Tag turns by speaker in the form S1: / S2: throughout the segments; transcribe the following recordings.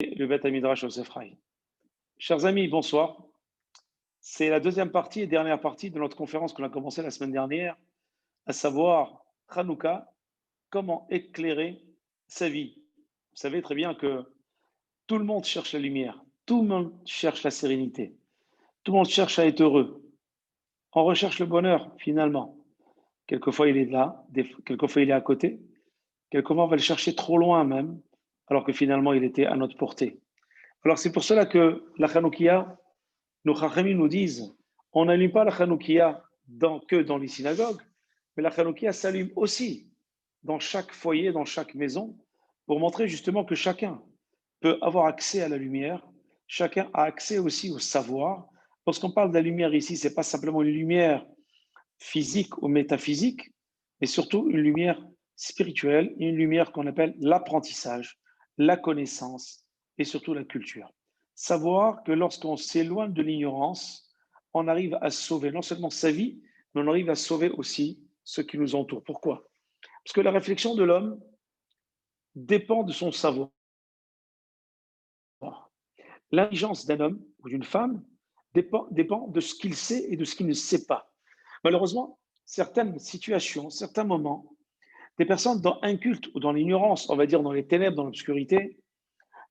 S1: Le Beth Midrash au Sefraï. Chers amis, bonsoir. C'est la deuxième partie et dernière partie de notre conférence qu'on a commencée la semaine dernière, à savoir Hanouka, comment éclairer sa vie. Vous savez très bien que tout le monde cherche la lumière, tout le monde cherche la sérénité, tout le monde cherche à être heureux. On recherche le bonheur finalement. Quelquefois il est là, quelquefois il est à côté, quelquefois on va le chercher trop loin même, alors que finalement il était à notre portée. Alors c'est pour cela que la Hanoukia, nos Chachamim nous disent, on n'allume pas la Hanoukia que dans les synagogues, mais la Hanoukia s'allume aussi dans chaque foyer, dans chaque maison, pour montrer justement que chacun peut avoir accès à la lumière, chacun a accès aussi au savoir. Lorsqu'on parle de la lumière ici, ce n'est pas simplement une lumière physique ou métaphysique, mais surtout une lumière spirituelle, une lumière qu'on appelle l'apprentissage, la connaissance et surtout la culture. Savoir que lorsqu'on s'éloigne de l'ignorance, on arrive à sauver non seulement sa vie, mais on arrive à sauver aussi ceux qui nous entourent. Pourquoi? Parce que la réflexion de l'homme dépend de son savoir. L'intelligence d'un homme ou d'une femme dépend de ce qu'il sait et de ce qu'il ne sait pas. Malheureusement, certaines situations, certains moments, des personnes dans un culte ou dans l'ignorance, on va dire dans les ténèbres, dans l'obscurité,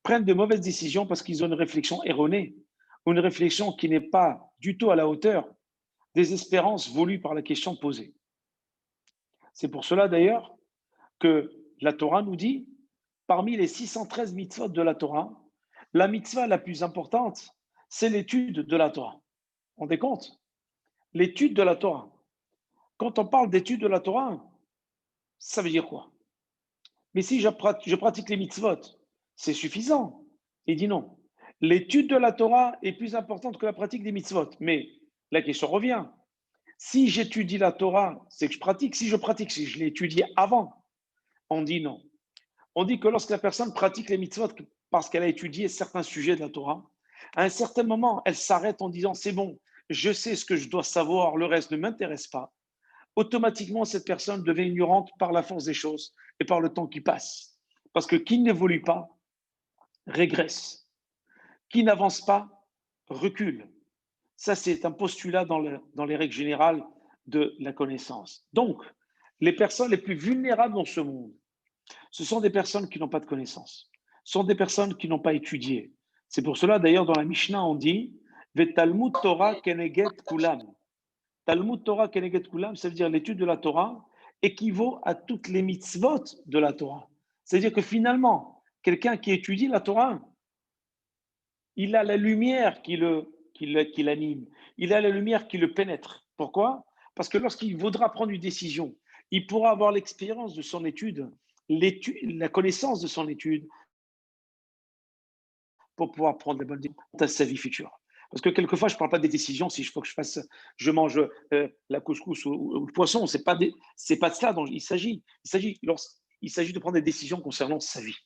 S1: prennent de mauvaises décisions parce qu'ils ont une réflexion erronée, ou une réflexion qui n'est pas du tout à la hauteur des espérances voulues par la question posée. C'est pour cela d'ailleurs que la Torah nous dit, parmi les 613 mitzvot de la Torah, la mitzvah la plus importante, c'est l'étude de la Torah. On vous rendez compte? L'étude de la Torah. Quand on parle d'étude de la Torah, ça veut dire quoi? Mais si je pratique les mitzvot, c'est suffisant. Il dit non. L'étude de la Torah est plus importante que la pratique des mitzvot. Mais la question revient. Si j'étudie la Torah, c'est que je pratique. Si je pratique, si je l'ai étudié avant, on dit non. On dit que lorsque la personne pratique les mitzvot parce qu'elle a étudié certains sujets de la Torah, à un certain moment, elle s'arrête en disant c'est bon, je sais ce que je dois savoir, le reste ne m'intéresse pas. Automatiquement, cette personne devient ignorante par la force des choses et par le temps qui passe. Parce que qui n'évolue pas régresse. Qui n'avance pas recule. Ça, c'est un postulat dans les règles générales de la connaissance. Donc, les personnes les plus vulnérables dans ce monde, ce sont des personnes qui n'ont pas de connaissance. Ce sont des personnes qui n'ont pas étudié. C'est pour cela, d'ailleurs, dans la Mishnah, on dit Talmud Torah keneget kulam. Talmud Torah keneget kulam, ça veut dire l'étude de la Torah équivaut à toutes les mitzvot de la Torah. C'est-à-dire que finalement, quelqu'un qui étudie la Torah, il a la lumière qui l'anime, il a la lumière qui le pénètre. Pourquoi? Parce que lorsqu'il voudra prendre une décision, il pourra avoir l'expérience de son étude, la connaissance de son étude pour pouvoir prendre les bonnes décisions dans sa vie future. Parce que quelquefois, je ne parle pas des décisions si il faut que je mange la couscous ou le poisson. C'est pas de cela dont il s'agit. Il s'agit de prendre des décisions concernant sa vie,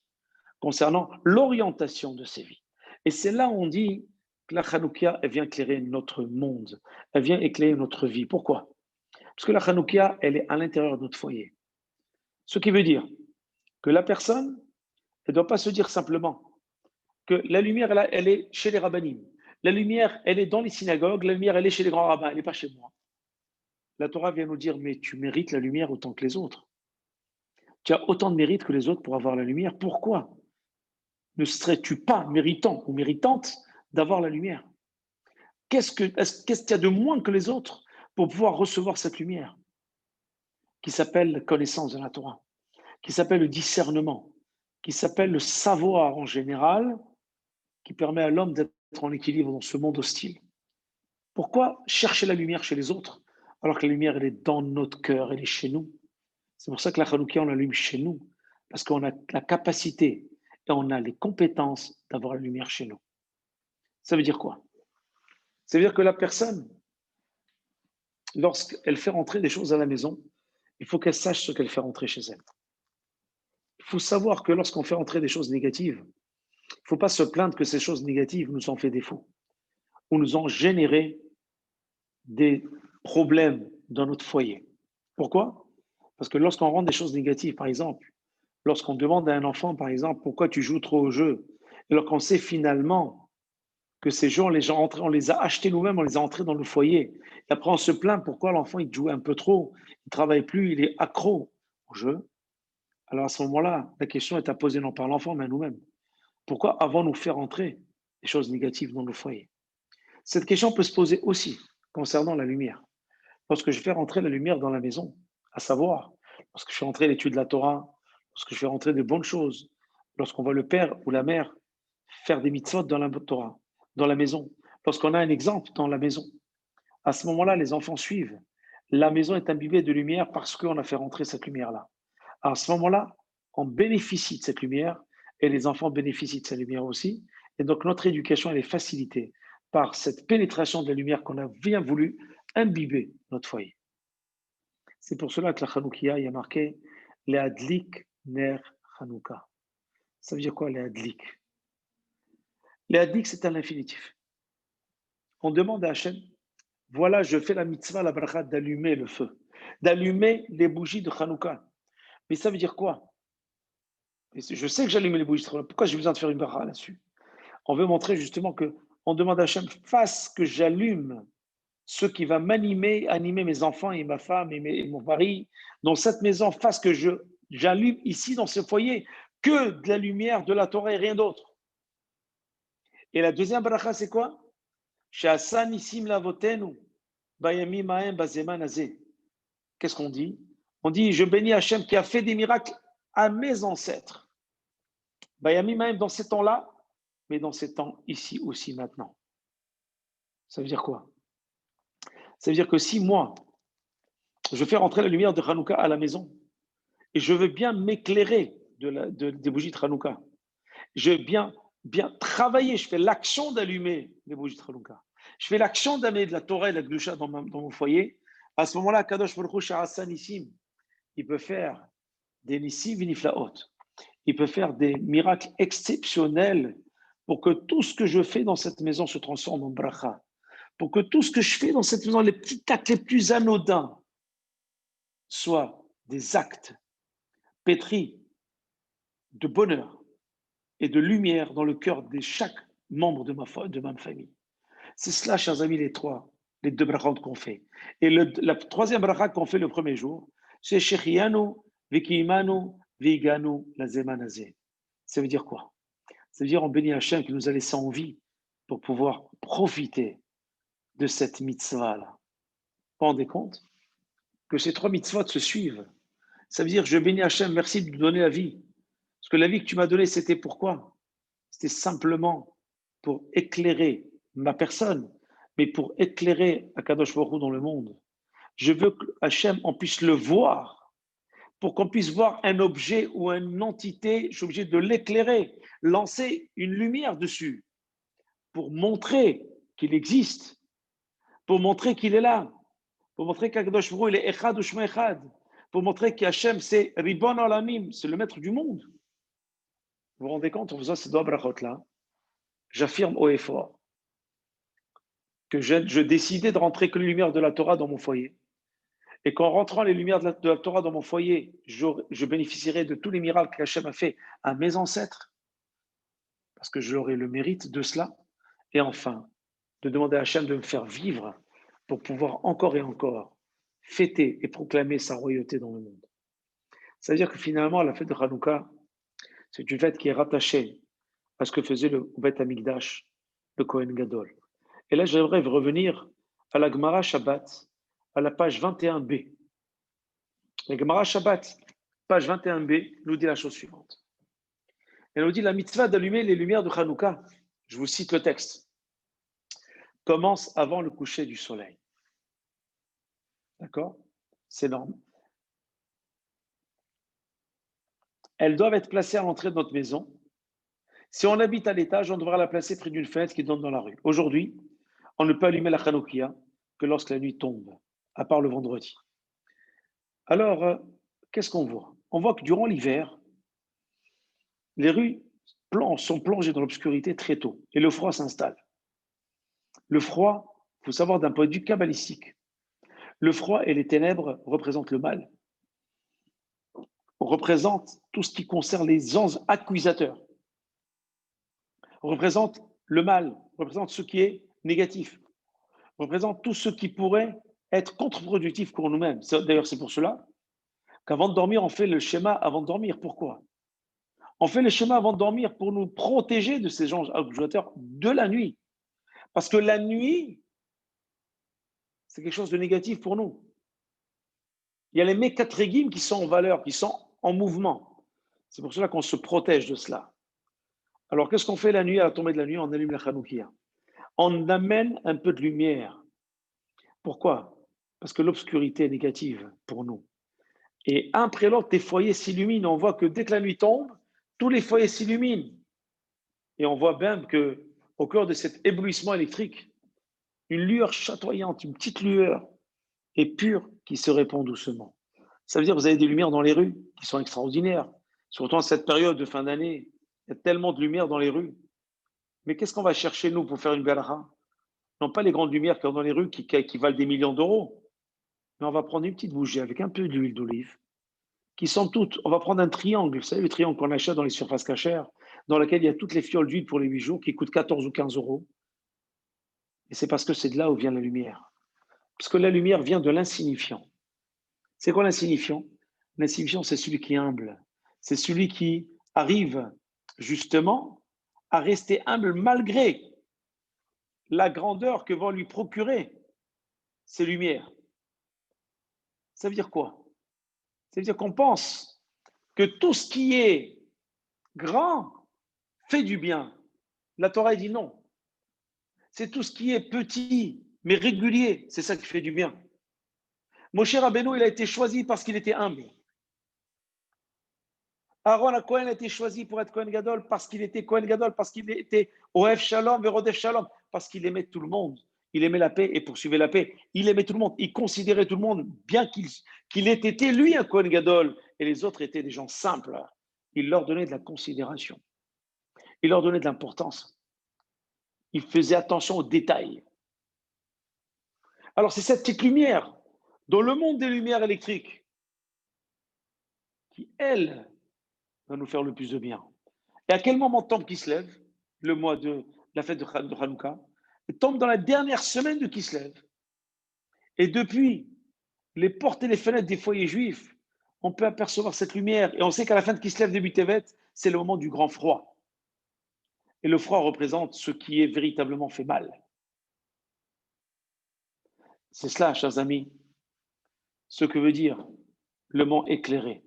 S1: concernant l'orientation de ses vies. Et c'est là où on dit que la Hanoukia, elle vient éclairer notre monde, elle vient éclairer notre vie. Pourquoi? Parce que la Hanoukia, elle est à l'intérieur de notre foyer. Ce qui veut dire que la personne, elle ne doit pas se dire simplement que la lumière, elle est chez les rabbinim. La lumière, elle est dans les synagogues, la lumière, elle est chez les grands rabbins, elle n'est pas chez moi. La Torah vient nous dire, mais tu mérites la lumière autant que les autres. Tu as autant de mérite que les autres pour avoir la lumière. Pourquoi ne serais-tu pas méritant ou méritante d'avoir la lumière? Qu'est-ce qu'il y a de moins que les autres pour pouvoir recevoir cette lumière qui s'appelle la connaissance de la Torah, qui s'appelle le discernement, qui s'appelle le savoir en général, qui permet à l'homme d'être en équilibre dans ce monde hostile? Pourquoi chercher la lumière chez les autres alors que la lumière, elle est dans notre cœur, elle est chez nous? C'est pour ça que la Hanoukia, on l'allume chez nous, parce qu'on a la capacité et on a les compétences d'avoir la lumière chez nous. Ça veut dire quoi? Ça veut dire que la personne, lorsqu'elle fait rentrer des choses à la maison, il faut qu'elle sache ce qu'elle fait rentrer chez elle. Il faut savoir que lorsqu'on fait rentrer des choses négatives, il ne faut pas se plaindre que ces choses négatives nous ont fait défaut ou nous ont généré des problèmes dans notre foyer. Pourquoi? Parce que lorsqu'on rentre des choses négatives, par exemple, lorsqu'on demande à un enfant, par exemple, pourquoi tu joues trop au jeu Alors qu'on sait finalement que ces jours, on les a achetés nous-mêmes, on les a entrés dans le foyer. Et après, on se plaint pourquoi l'enfant il jouait un peu trop, il ne travaille plus, il est accro au jeu. Alors à ce moment-là, la question est à poser non pas à l'enfant, mais à nous-mêmes. Pourquoi avons-nous fait rentrer des choses négatives dans le foyer? Cette question peut se poser aussi concernant la lumière. Lorsque je fais rentrer la lumière dans la maison, à savoir, lorsque je fais rentrer l'étude de la Torah, lorsque je fais rentrer de bonnes choses, lorsqu'on voit le père ou la mère faire des mitzvot dans la Torah, dans la maison, lorsqu'on a un exemple dans la maison, à ce moment-là, les enfants suivent. La maison est imbibée de lumière parce qu'on a fait rentrer cette lumière-là. À ce moment-là, on bénéficie de cette lumière et les enfants bénéficient de cette lumière aussi. Et donc, notre éducation, elle est facilitée par cette pénétration de la lumière qu'on a bien voulu imbiber notre foyer. C'est pour cela que la Hanoukia, il y a marqué Leadlik Ner Hanouka. Ça veut dire quoi, Leadlik? Leadlik, c'est un infinitif. On demande à Hachem, voilà, je fais la mitzvah, la bracha, d'allumer le feu, d'allumer les bougies de Hanouka. Mais ça veut dire quoi? Je sais que j'allume les bougies de Hanouka. Pourquoi j'ai besoin de faire une bracha là-dessus? On veut montrer justement que on demande à Hachem, fasse que j'allume ce qui va animer mes enfants et ma femme et mon mari dans cette maison, fasse que j'allume ici dans ce foyer que de la lumière de la Torah et rien d'autre. Et la deuxième bracha, c'est quoi? Qu'est-ce qu'on dit? On dit, je bénis Hachem qui a fait des miracles à mes ancêtres. Bayamim dans ces temps-là, mais dans ces temps ici aussi maintenant. Ça veut dire quoi? Ça veut dire que si moi, je fais rentrer la lumière de Hanouka à la maison, et je veux bien m'éclairer des bougies de Hanouka, je veux bien travailler, je fais l'action d'allumer les bougies de Hanouka, je fais l'action d'amener de la Torah et de la Gdusha dans mon foyer, à ce moment-là, Kadosh Baruch Hu Sha'asa Nissim, il peut faire des Nissim Viniflaot, il peut faire des miracles exceptionnels pour que tout ce que je fais dans cette maison se transforme en bracha, pour que tout ce que je fais dans cette maison, les petits actes les plus anodins, soient des actes pétris de bonheur et de lumière dans le cœur de chaque membre de ma famille. C'est cela, chers amis, les deux brachot qu'on fait. Et la troisième bracha qu'on fait le premier jour, c'est Shechianu, Vikimanu, Viganu, Lazemanazé. Ça veut dire quoi? Ça veut dire on bénit Hachem qui nous a laissé en vie pour pouvoir profiter de cette mitzvah-là. Vous vous rendez compte que ces trois mitzvot se suivent? Ça veut dire je bénis Hachem, merci de nous donner la vie. Parce que la vie que tu m'as donnée, c'était pourquoi? C'était simplement pour éclairer ma personne, mais pour éclairer Akadosh Baruch Hu dans le monde. Je veux que Hachem, on puisse le voir. Pour qu'on puisse voir un objet ou une entité, je suis obligé de l'éclairer, lancer une lumière dessus, pour montrer qu'il existe, pour montrer qu'il est là, pour montrer qu'Akadosh Baruch Hu, il est Echad ou Shema Echad, pour montrer qu'Hachem, c'est Ribon Olamim, c'est le maître du monde. Vous vous rendez compte, en faisant ces deux brachot-là, j'affirme haut et fort que je décidais de rentrer que les lumières de la Torah dans mon foyer. Et qu'en rentrant les lumières de la Torah dans mon foyer, je bénéficierai de tous les miracles qu'Hachem a fait à mes ancêtres, parce que j'aurai le mérite de cela. Et enfin, de demander à Hachem de me faire vivre pour pouvoir encore et encore fêter et proclamer sa royauté dans le monde. Ça veut dire que finalement, la fête de Hanouka, c'est une fête qui est rattachée à ce que faisait le Beth Amikdash, le Kohen Gadol. Et là, j'aimerais revenir à la Gemara Shabbat, à la page 21b. La Gemara Shabbat, page 21b, nous dit la chose suivante. Elle nous dit la mitzvah d'allumer les lumières de Hanouka, je vous cite le texte, commence avant le coucher du soleil. D'accord? C'est énorme. Elles doivent être placées à l'entrée de notre maison. Si on habite à l'étage, on devra la placer près d'une fenêtre qui donne dans la rue. Aujourd'hui, on ne peut allumer la Hanoukia que lorsque la nuit tombe, à part le vendredi. Alors, qu'est-ce qu'on voit? On voit que durant l'hiver, les rues sont plongées dans l'obscurité très tôt et le froid s'installe. Le froid, il faut savoir d'un point de vue kabbalistique, le froid et les ténèbres représentent le mal, représentent tout ce qui concerne les anges accusateurs. représente le mal, représente ce qui est négatif, représente tout ce qui pourrait être contre-productif pour nous-mêmes. D'ailleurs, c'est pour cela qu'avant de dormir, on fait le schéma avant de dormir. Pourquoi? On fait le schéma avant de dormir pour nous protéger de ces gens accusateurs de la nuit. Parce que la nuit, c'est quelque chose de négatif pour nous. Il y a les mékatrégim qui sont en valeur, qui sont en mouvement. C'est pour cela qu'on se protège de cela. Alors, qu'est-ce qu'on fait la nuit, à la tombée de la nuit? On allume la Hanoukia. On amène un peu de lumière. Pourquoi? Parce que l'obscurité est négative pour nous. Et un après l'autre, les foyers s'illuminent. On voit que dès que la nuit tombe, tous les foyers s'illuminent. Et on voit même que, au cœur de cet éblouissement électrique, une lueur chatoyante, une petite lueur et pure qui se répand doucement. Ça veut dire que vous avez des lumières dans les rues qui sont extraordinaires. Surtout en cette période de fin d'année, il y a tellement de lumière dans les rues. Mais qu'est-ce qu'on va chercher, nous, pour faire une belacha? Non pas les grandes lumières qu'il y a dans les rues qui valent des millions d'euros, mais on va prendre une petite bougie avec un peu d'huile d'olive, qui sont toutes, on va prendre un triangle, vous savez, le triangle qu'on achète dans les surfaces cachères, dans lequel il y a toutes les fioles d'huile pour les 8 jours, qui coûtent 14 ou 15 euros. Et c'est parce que c'est de là où vient la lumière. Parce que la lumière vient de l'insignifiant. C'est quoi l'insignifiant? L'insignifiant, c'est celui qui est humble. C'est celui qui arrive justement à rester humble malgré la grandeur que vont lui procurer ces lumières. Ça veut dire quoi? Ça veut dire qu'on pense que tout ce qui est grand fait du bien. La Torah dit non. C'est tout ce qui est petit, mais régulier, c'est ça qui fait du bien. Moshe Rabbeinu, il a été choisi parce qu'il était humble. Aaron à Cohen a été choisi pour être Cohen Gadol parce qu'il était Cohen Gadol, parce qu'il était Ohev Shalom et Rodef Shalom, parce qu'il aimait tout le monde. Il aimait la paix et poursuivait la paix. Il aimait tout le monde. Il considérait tout le monde, bien qu'il ait été lui un Cohen Gadol et les autres étaient des gens simples. Il leur donnait de la considération. Il leur donnait de l'importance. Il faisait attention aux détails. Alors c'est cette petite lumière dans le monde des lumières électriques qui, elle, va nous faire le plus de bien. Et à quel moment tombe Kislev, le mois de la fête de Hanouka? Il tombe dans la dernière semaine de Kislev. Et depuis les portes et les fenêtres des foyers juifs, on peut apercevoir cette lumière. Et on sait qu'à la fin de Kislev, début Tevet, c'est le moment du grand froid. Et le froid représente ce qui est véritablement fait mal. C'est cela, chers amis, ce que veut dire le mot éclairé.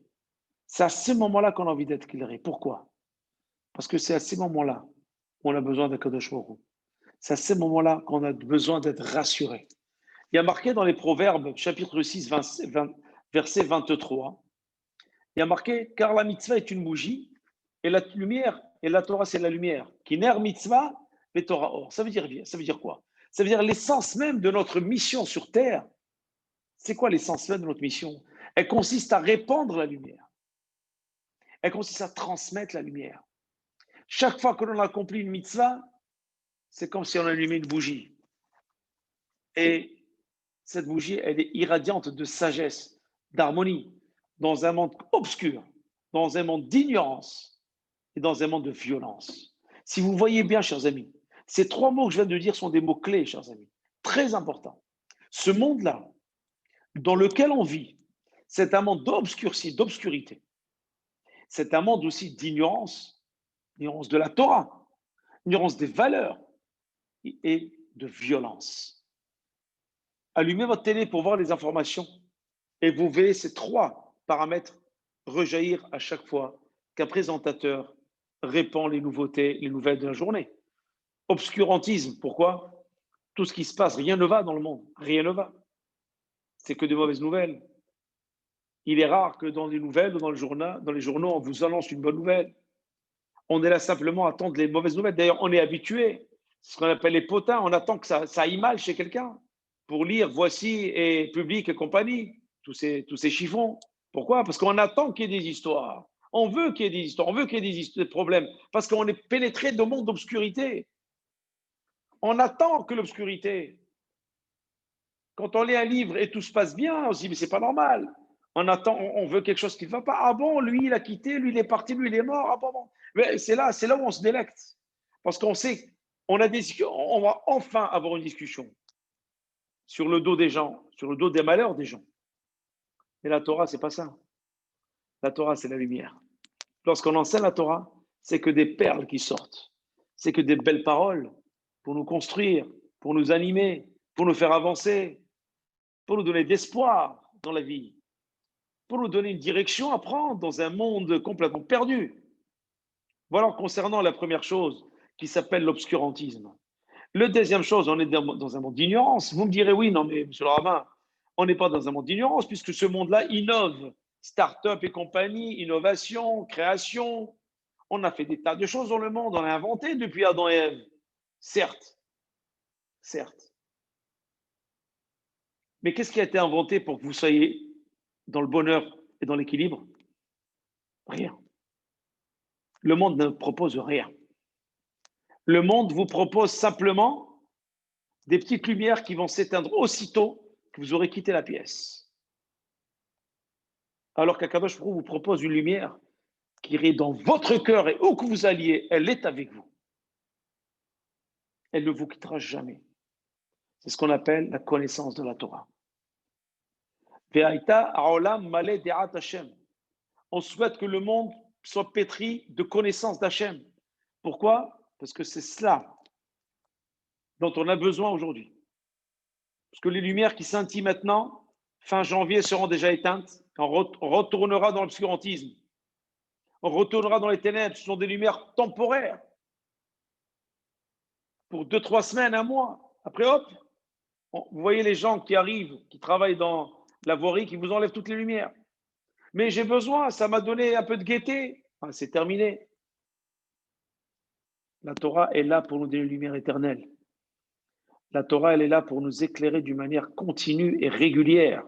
S1: C'est à ce moment-là qu'on a envie d'être éclairé. Pourquoi? Parce que c'est à ces moments-là qu'on a besoin d'Akadosh Baruch Hu. C'est à ce moment-là qu'on a besoin d'être rassuré. Il y a marqué dans les Proverbes, chapitre 6, verset 23, il y a marqué, car la mitzvah est une bougie, et la lumière, et la Torah c'est la lumière. Qui ner mitzvah, et Torah or. Ça veut dire quoi? Ça veut dire l'essence même de notre mission sur Terre. C'est quoi l'essence même de notre mission? Elle consiste à répandre la lumière. Elle consiste à transmettre la lumière. Chaque fois que l'on accomplit une mitzvah, c'est comme si on allumait une bougie. Et cette bougie, elle est irradiante de sagesse, d'harmonie, dans un monde obscur, dans un monde d'ignorance et dans un monde de violence. Si vous voyez bien, chers amis, ces trois mots que je viens de dire sont des mots clés, chers amis, très importants. Ce monde-là, dans lequel on vit, c'est un monde d'obscurité. C'est un monde aussi d'ignorance, ignorance de la Torah, ignorance des valeurs et de violence. Allumez votre télé pour voir les informations et vous verrez ces trois paramètres rejaillir à chaque fois qu'un présentateur répand les nouveautés, les nouvelles de la journée. Obscurantisme, pourquoi? Tout ce qui se passe, rien ne va dans le monde, rien ne va. C'est que de mauvaises nouvelles. Il est rare que dans les nouvelles ou dans les journaux, on vous annonce une bonne nouvelle. On est là simplement à attendre les mauvaises nouvelles. D'ailleurs, on est habitué, ce qu'on appelle les potins, on attend que ça aille mal chez quelqu'un pour lire Voici et Public et compagnie, tous ces chiffons. Pourquoi? Parce qu'on attend qu'il y ait des histoires. On veut qu'il y ait des histoires, on veut qu'il y ait des problèmes, parce qu'on est pénétré de monde d'obscurité. On attend que l'obscurité. Quand on lit un livre et tout se passe bien, on se dit, mais c'est pas normal. On attend, on veut quelque chose qui ne va pas. Ah bon, lui, il a quitté, lui, il est parti, lui, il est mort. Ah bon. Mais c'est là où on se délecte. Parce qu'on sait, on va enfin avoir une discussion sur le dos des gens, sur le dos des malheurs des gens. Mais la Torah, c'est pas ça. La Torah, c'est la lumière. Lorsqu'on enseigne la Torah, c'est que des perles qui sortent. C'est que des belles paroles pour nous construire, pour nous animer, pour nous faire avancer, pour nous donner d'espoir dans la vie, pour nous donner une direction à prendre dans un monde complètement perdu. Voilà concernant la première chose qui s'appelle l'obscurantisme. Le deuxième chose, on est dans un monde d'ignorance. Vous me direz, oui, non, mais monsieur le rabbin, on n'est pas dans un monde d'ignorance puisque ce monde-là innove. Start-up et compagnie, innovation, création. On a fait des tas de choses dans le monde, on a inventé depuis Adam et Ève. Certes, certes. Mais qu'est-ce qui a été inventé pour que vous soyez dans le bonheur et dans l'équilibre? Rien. Le monde ne propose rien. Le monde vous propose simplement des petites lumières qui vont s'éteindre aussitôt que vous aurez quitté la pièce. Alors qu'Akadosh Baruch Hu vous propose une lumière qui irait dans votre cœur et où que vous alliez, elle est avec vous. Elle ne vous quittera jamais. C'est ce qu'on appelle la connaissance de la Torah. On souhaite que le monde soit pétri de connaissance d'Hachem. Pourquoi? Parce que c'est cela dont on a besoin aujourd'hui. Parce que les lumières qui scintillent maintenant, fin janvier, seront déjà éteintes. On retournera dans l'obscurantisme. On retournera dans les ténèbres. Ce sont des lumières temporaires. Pour 2-3 semaines, un mois. Après, hop, vous voyez les gens qui arrivent, qui travaillent dans la voirie, qui vous enlèvent toutes les lumières. Mais j'ai besoin, ça m'a donné un peu de gaieté. Ah, c'est terminé. La Torah est là pour nous donner une lumière éternelle. La Torah, elle est là pour nous éclairer d'une manière continue et régulière.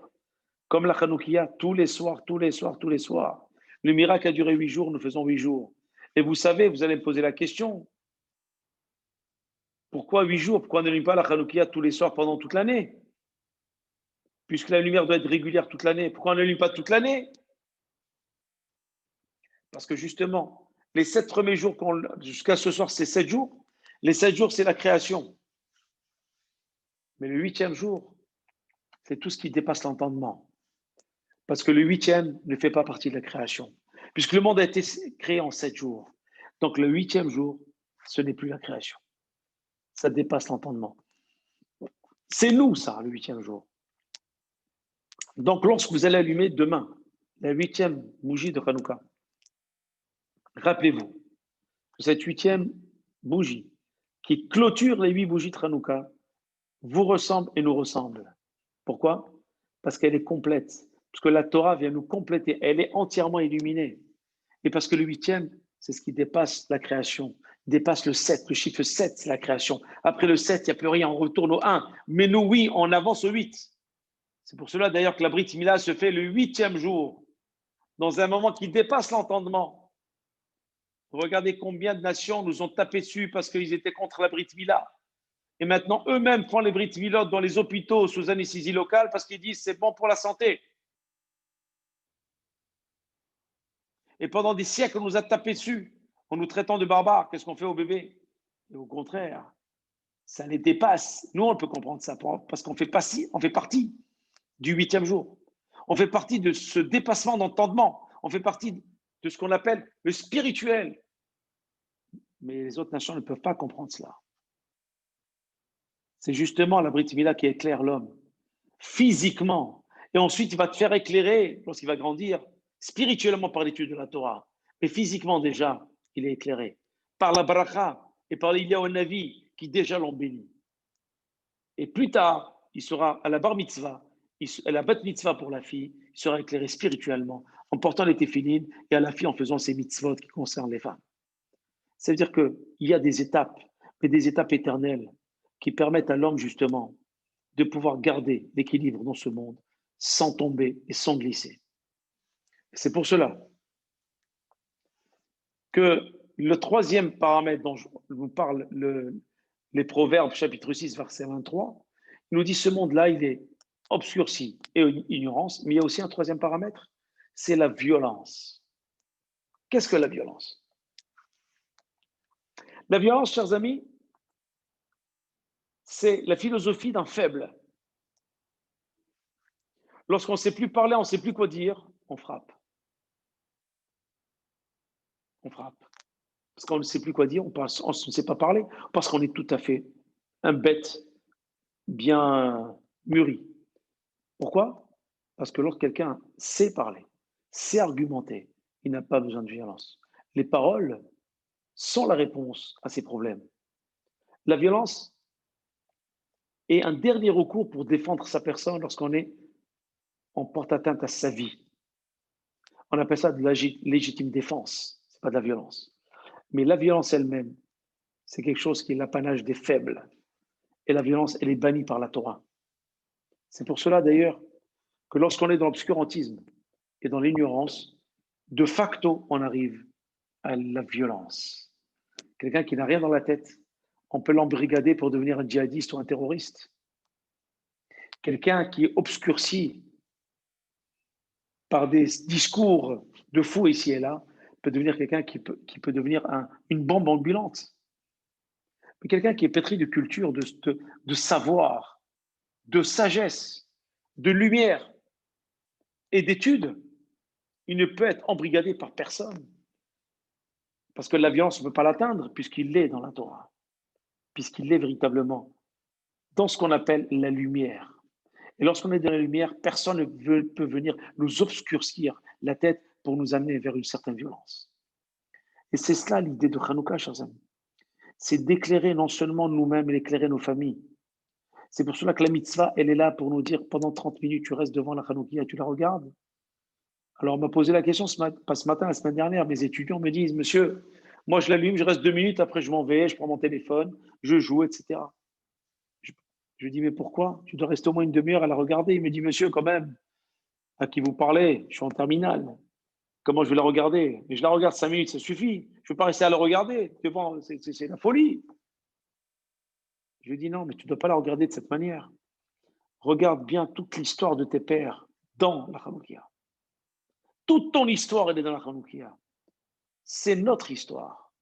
S1: Comme la Hanoukia, tous les soirs, tous les soirs, tous les soirs. Le miracle a duré 8 jours, nous faisons 8 jours. Et vous savez, vous allez me poser la question, pourquoi 8 jours? Pourquoi on n'allume pas la Hanoukia tous les soirs pendant toute l'année? Puisque la lumière doit être régulière toute l'année. Pourquoi on n'allume pas toute l'année? Parce que justement, les 7 premiers jours, jusqu'à ce soir, c'est 7 jours. Les 7 jours, c'est la création. Mais le 8e jour, c'est tout ce qui dépasse l'entendement. Parce que le 8e ne fait pas partie de la création. Puisque le monde a été créé en 7 jours. Donc le 8e jour, ce n'est plus la création. Ça dépasse l'entendement. C'est nous, ça, le 8e jour. Donc lorsque vous allez allumer demain la 8e bougie de Hanouka, rappelez-vous que cette 8e bougie qui clôture les 8 bougies de Hanouka vous ressemble et nous ressemble. Pourquoi? Parce qu'elle est complète. Parce que la Torah vient nous compléter. Elle est entièrement illuminée. Et parce que le 8e, c'est ce qui dépasse la création, dépasse le 7. Le chiffre 7, c'est la création. Après le 7, il n'y a plus rien, on retourne au 1. Mais nous, oui, on avance au 8. C'est pour cela d'ailleurs que la Brit Mila se fait le 8e jour, dans un moment qui dépasse l'entendement. Regardez combien de nations nous ont tapé dessus parce qu'ils étaient contre la Brit Mila. Et maintenant, eux-mêmes font les Brit Milot dans les hôpitaux sous anesthésie locale parce qu'ils disent c'est bon pour la santé. Et pendant des siècles, on nous a tapé dessus en nous traitant de barbares. Qu'est-ce qu'on fait au bébé? Et au contraire, ça les dépasse. Nous, on peut comprendre ça parce qu'on fait partie du 8e jour. On fait partie de ce dépassement d'entendement. On fait partie de ce qu'on appelle le spirituel. Mais les autres nations ne peuvent pas comprendre cela. C'est justement la Brit Mila qui éclaire l'homme, physiquement. Et ensuite, il va te faire éclairer, lorsqu'il va grandir, spirituellement par l'étude de la Torah. Mais physiquement, déjà, il est éclairé. Par la bracha et par l'Iliya Navi, qui déjà l'ont béni. Et plus tard, il sera à la bar mitzvah, à la bat mitzvah pour la fille, il sera éclairé spirituellement en portant les téphilines et à la fille en faisant ses mitzvot qui concernent les femmes. Ça veut dire qu'il y a des étapes, mais des étapes éternelles qui permettent à l'homme justement de pouvoir garder l'équilibre dans ce monde sans tomber et sans glisser. C'est pour cela que le troisième paramètre dont je vous parle, les Proverbes, chapitre 6, verset 23, il nous dit ce monde-là, il est obscurci et ignorance, mais il y a aussi un troisième paramètre, c'est la violence. Qu'est-ce que la violence? La violence, chers amis, c'est la philosophie d'un faible. Lorsqu'on ne sait plus parler, on ne sait plus quoi dire, on frappe. On frappe. Parce qu'on ne sait plus quoi dire, on ne sait pas parler, parce qu'on est tout à fait un bête bien mûri. Pourquoi? Parce que lorsque quelqu'un sait parler, sait argumenter, il n'a pas besoin de violence. Les paroles sont la réponse à ces problèmes. La violence est un dernier recours pour défendre sa personne lorsqu'on est en porte atteinte à sa vie. On appelle ça de la légitime défense, ce n'est pas de la violence. Mais la violence elle-même, c'est quelque chose qui est l'apanage des faibles. Et la violence, elle est bannie par la Torah. C'est pour cela d'ailleurs que lorsqu'on est dans l'obscurantisme et dans l'ignorance, de facto, on arrive à la violence. Quelqu'un qui n'a rien dans la tête, on peut l'embrigader pour devenir un djihadiste ou un terroriste. Quelqu'un qui est obscurci par des discours de fous ici et là peut devenir quelqu'un qui peut devenir une bombe ambulante. Mais quelqu'un qui est pétri de culture, de savoir, de sagesse, de lumière et d'études, il ne peut être embrigadé par personne. Parce que la violence ne peut pas l'atteindre puisqu'il est dans la Torah, puisqu'il est véritablement dans ce qu'on appelle la lumière. Et lorsqu'on est dans la lumière, personne ne peut venir nous obscurcir la tête pour nous amener vers une certaine violence. Et c'est cela l'idée de Hanouka, chers amis. C'est d'éclairer non seulement nous-mêmes, mais d'éclairer nos familles. C'est pour cela que la mitzvah, elle est là pour nous dire pendant 30 minutes, tu restes devant la Hanoukia et tu la regardes. Alors, on m'a posé la question pas ce matin, la semaine dernière, mes étudiants me disent, monsieur, moi je l'allume, je reste 2 minutes, après je m'en vais, je prends mon téléphone, je joue, etc. Je lui dis, mais pourquoi? Tu dois rester au moins une demi-heure à la regarder. Il me dit, monsieur, quand même, à qui vous parlez? Je suis en terminale. Comment je vais la regarder? Mais je la regarde 5 minutes, ça suffit. Je ne veux pas rester à la regarder. C'est la folie. Je lui dis, non, mais tu ne dois pas la regarder de cette manière. Regarde bien toute l'histoire de tes pères dans la Hanoukia. Toute ton histoire, elle est dans la Hanoukia. C'est notre histoire.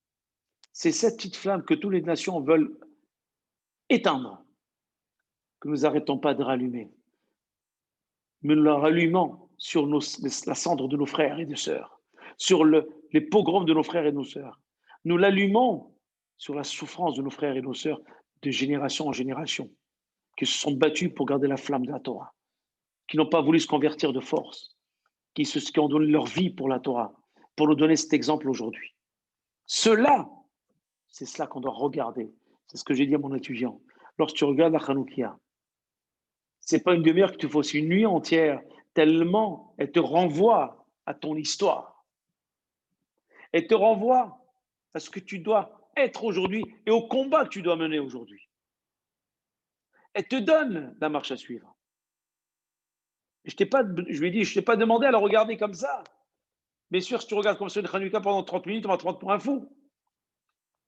S1: C'est cette petite flamme que toutes les nations veulent éteindre, que nous n'arrêtons pas de rallumer. Mais nous la rallumons sur la cendre de nos frères et de sœurs, sur les pogroms de nos frères et de nos sœurs. Nous l'allumons sur la souffrance de nos frères et de nos sœurs de génération en génération, qui se sont battus pour garder la flamme de la Torah, qui n'ont pas voulu se convertir de force, qui ont donné leur vie pour la Torah, pour nous donner cet exemple aujourd'hui. Cela, c'est cela qu'on doit regarder. C'est ce que j'ai dit à mon étudiant. Lorsque tu regardes la Hanoukia, c'est pas une demi-heure que tu faut, c'est une nuit entière, tellement elle te renvoie à ton histoire. Elle te renvoie à ce que tu dois être aujourd'hui et au combat que tu dois mener aujourd'hui. Elle te donne la marche à suivre. Je lui ai dit, je t'ai pas demandé à la regarder comme ça. Bien sûr, si tu regardes comme ça une Hanouka pendant 30 minutes, on va te prendre pour un fou.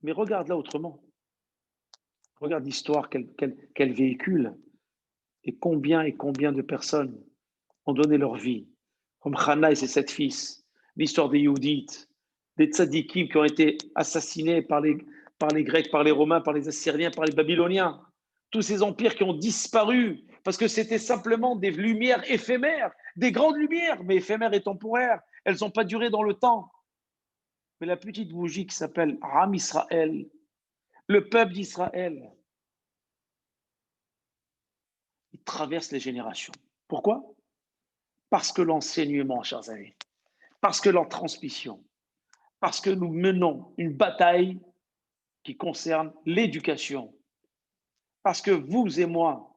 S1: Mais regarde-la autrement. Regarde l'histoire qu'elle véhicule et combien de personnes ont donné leur vie. Comme Hana et ses 7 fils, l'histoire des Yehoudites, des tzadikim qui ont été assassinés par les Grecs, par les Romains, par les Assyriens, par les Babyloniens. Tous ces empires qui ont disparu parce que c'était simplement des lumières éphémères, des grandes lumières, mais éphémères et temporaires. Elles n'ont pas duré dans le temps. Mais la petite bougie qui s'appelle Am Israël, le peuple d'Israël, il traverse les générations. Pourquoi? Parce que l'enseignement, chers amis, parce que leur transmission, parce que nous menons une bataille qui concerne l'éducation. Parce que vous et moi,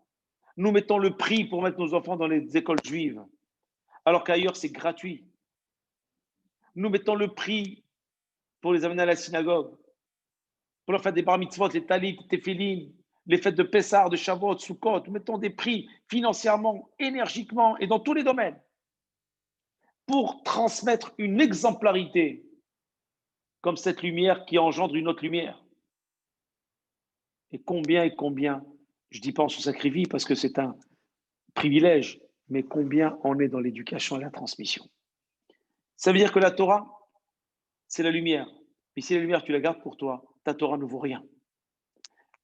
S1: nous mettons le prix pour mettre nos enfants dans les écoles juives, alors qu'ailleurs c'est gratuit. Nous mettons le prix pour les amener à la synagogue, pour leur faire des bar mitzvot, les talit, les tefillin, les fêtes de Pessah, de Shavuot, Sukkot. Nous mettons des prix financièrement, énergiquement et dans tous les domaines pour transmettre une exemplarité comme cette lumière qui engendre une autre lumière. Et combien, je ne dis pas on se sacrifie parce que c'est un privilège, mais combien on est dans l'éducation et la transmission. Ça veut dire que la Torah, c'est la lumière. Mais si la lumière, tu la gardes pour toi, ta Torah ne vaut rien.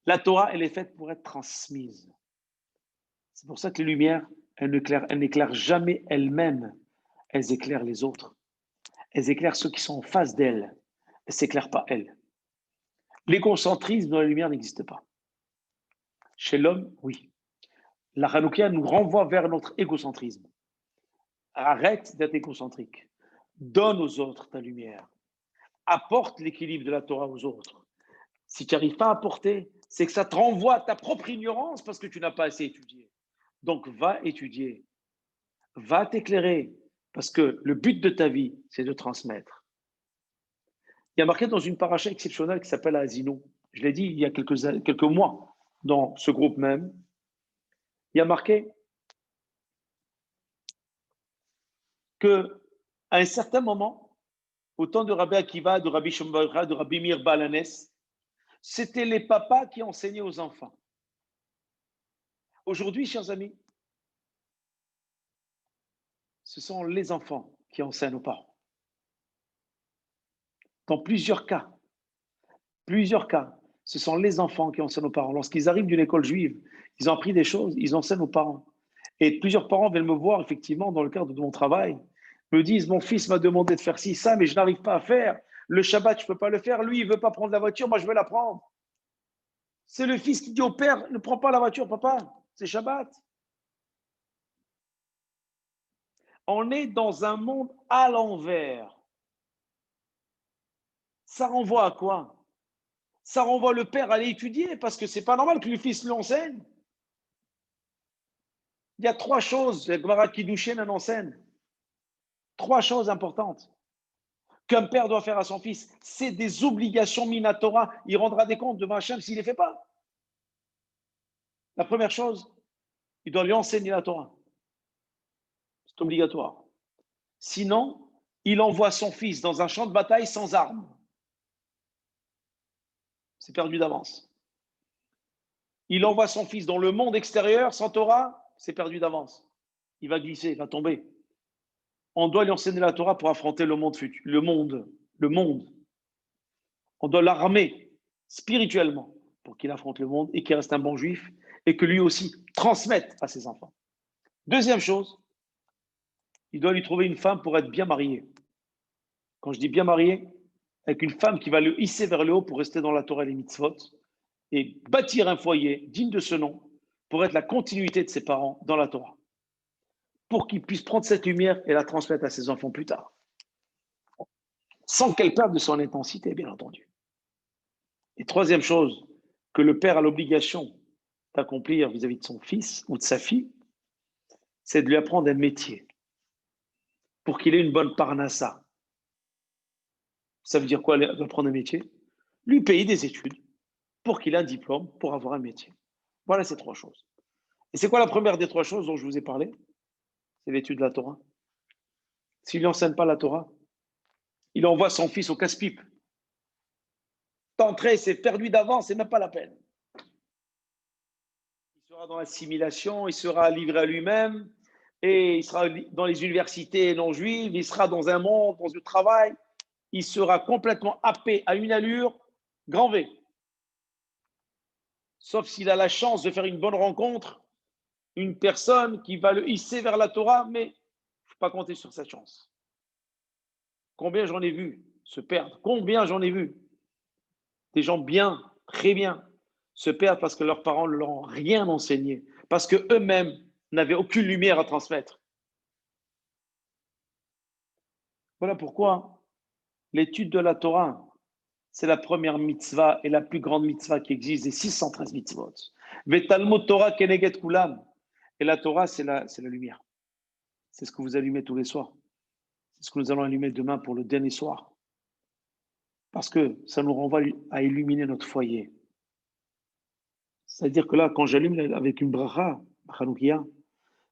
S1: La Torah, elle est faite pour être transmise. C'est pour ça que les lumières, elles n'éclairent jamais elles-mêmes, elles éclairent les autres. Elles éclairent ceux qui sont en face d'elles. Elles ne s'éclairent pas elles. L'égocentrisme dans la lumière n'existe pas. Chez l'homme, oui. La Hanouka nous renvoie vers notre égocentrisme. Arrête d'être égocentrique. Donne aux autres ta lumière. Apporte l'équilibre de la Torah aux autres. Si tu n'arrives pas à apporter, c'est que ça te renvoie à ta propre ignorance parce que tu n'as pas assez étudié. Donc, va étudier. Va t'éclairer parce que le but de ta vie, c'est de transmettre. Il y a marqué dans une paracha exceptionnelle qui s'appelle Asino. Je l'ai dit il y a quelques mois dans ce groupe même. Il y a marqué qu'à un certain moment, au temps de Rabbi Akiva, de Rabbi Shimon bar Yochai, de Rabbi Meir Baal HaNes, c'était les papas qui enseignaient aux enfants. Aujourd'hui, chers amis, ce sont les enfants qui enseignent aux parents. Dans plusieurs cas, ce sont les enfants qui enseignent aux parents. Lorsqu'ils arrivent d'une école juive, ils ont appris des choses, ils enseignent aux parents. Et plusieurs parents viennent me voir, effectivement, dans le cadre de mon travail, me disent, mon fils m'a demandé de faire ci, ça, mais je n'arrive pas à faire. Le Shabbat, je ne peux pas le faire. Lui, il ne veut pas prendre la voiture, moi, je veux la prendre. C'est le fils qui dit au père, ne prends pas la voiture, papa, c'est Shabbat. On est dans un monde à l'envers. Ça renvoie à quoi? Ça renvoie le père à aller étudier parce que c'est pas normal que le fils lui enseigne. Il y a trois choses, la Gemara Kiddushin en enseigne. Trois choses importantes qu'un père doit faire à son fils. C'est des obligations minatora. Il rendra des comptes devant Hachem s'il ne les fait pas. La première chose, il doit lui enseigner la Torah. C'est obligatoire. Sinon, il envoie son fils dans un champ de bataille sans armes. C'est perdu d'avance. Il envoie son fils dans le monde extérieur sans Torah, c'est perdu d'avance. Il va glisser, il va tomber. On doit lui enseigner la Torah pour affronter le monde futur, le monde. On doit l'armer spirituellement pour qu'il affronte le monde et qu'il reste un bon juif et que lui aussi transmette à ses enfants. Deuxième chose, il doit lui trouver une femme pour être bien marié. Quand je dis bien marié, avec une femme qui va le hisser vers le haut pour rester dans la Torah et les mitzvot et bâtir un foyer digne de ce nom pour être la continuité de ses parents dans la Torah, pour qu'il puisse prendre cette lumière et la transmettre à ses enfants plus tard, sans qu'elle perde de son intensité, bien entendu. Et troisième chose que le père a l'obligation d'accomplir vis-à-vis de son fils ou de sa fille, c'est de lui apprendre un métier pour qu'il ait une bonne parnassa. Ça veut dire quoi, apprendre un métier? Lui payer des études pour qu'il ait un diplôme, pour avoir un métier. Voilà ces trois choses. Et c'est quoi la première des trois choses dont je vous ai parlé? C'est l'étude de la Torah. S'il n'enseigne pas la Torah, il envoie son fils au casse-pipe. T'entrer, c'est perdu d'avance, c'est même pas la peine. Il sera dans l'assimilation, il sera livré à lui-même, et il sera dans les universités non juives, il sera dans un monde, dans le travail, il sera complètement happé à une allure, grand V. Sauf s'il a la chance de faire une bonne rencontre, une personne qui va le hisser vers la Torah, mais il ne faut pas compter sur cette chance. Combien j'en ai vu se perdre? Combien j'en ai vu? Des gens bien, très bien, se perdent parce que leurs parents ne leur ont rien enseigné, parce qu'eux-mêmes n'avaient aucune lumière à transmettre. Voilà pourquoi l'étude de la Torah, c'est la première mitzvah et la plus grande mitzvah qui existe des 613 mitzvot. Vetalmud Torah keneget kulam. Et la Torah, c'est la lumière. C'est ce que vous allumez tous les soirs. C'est ce que nous allons allumer demain pour le dernier soir. Parce que ça nous renvoie à illuminer notre foyer. C'est-à-dire que là, quand j'allume avec une bracha, Hanoukia,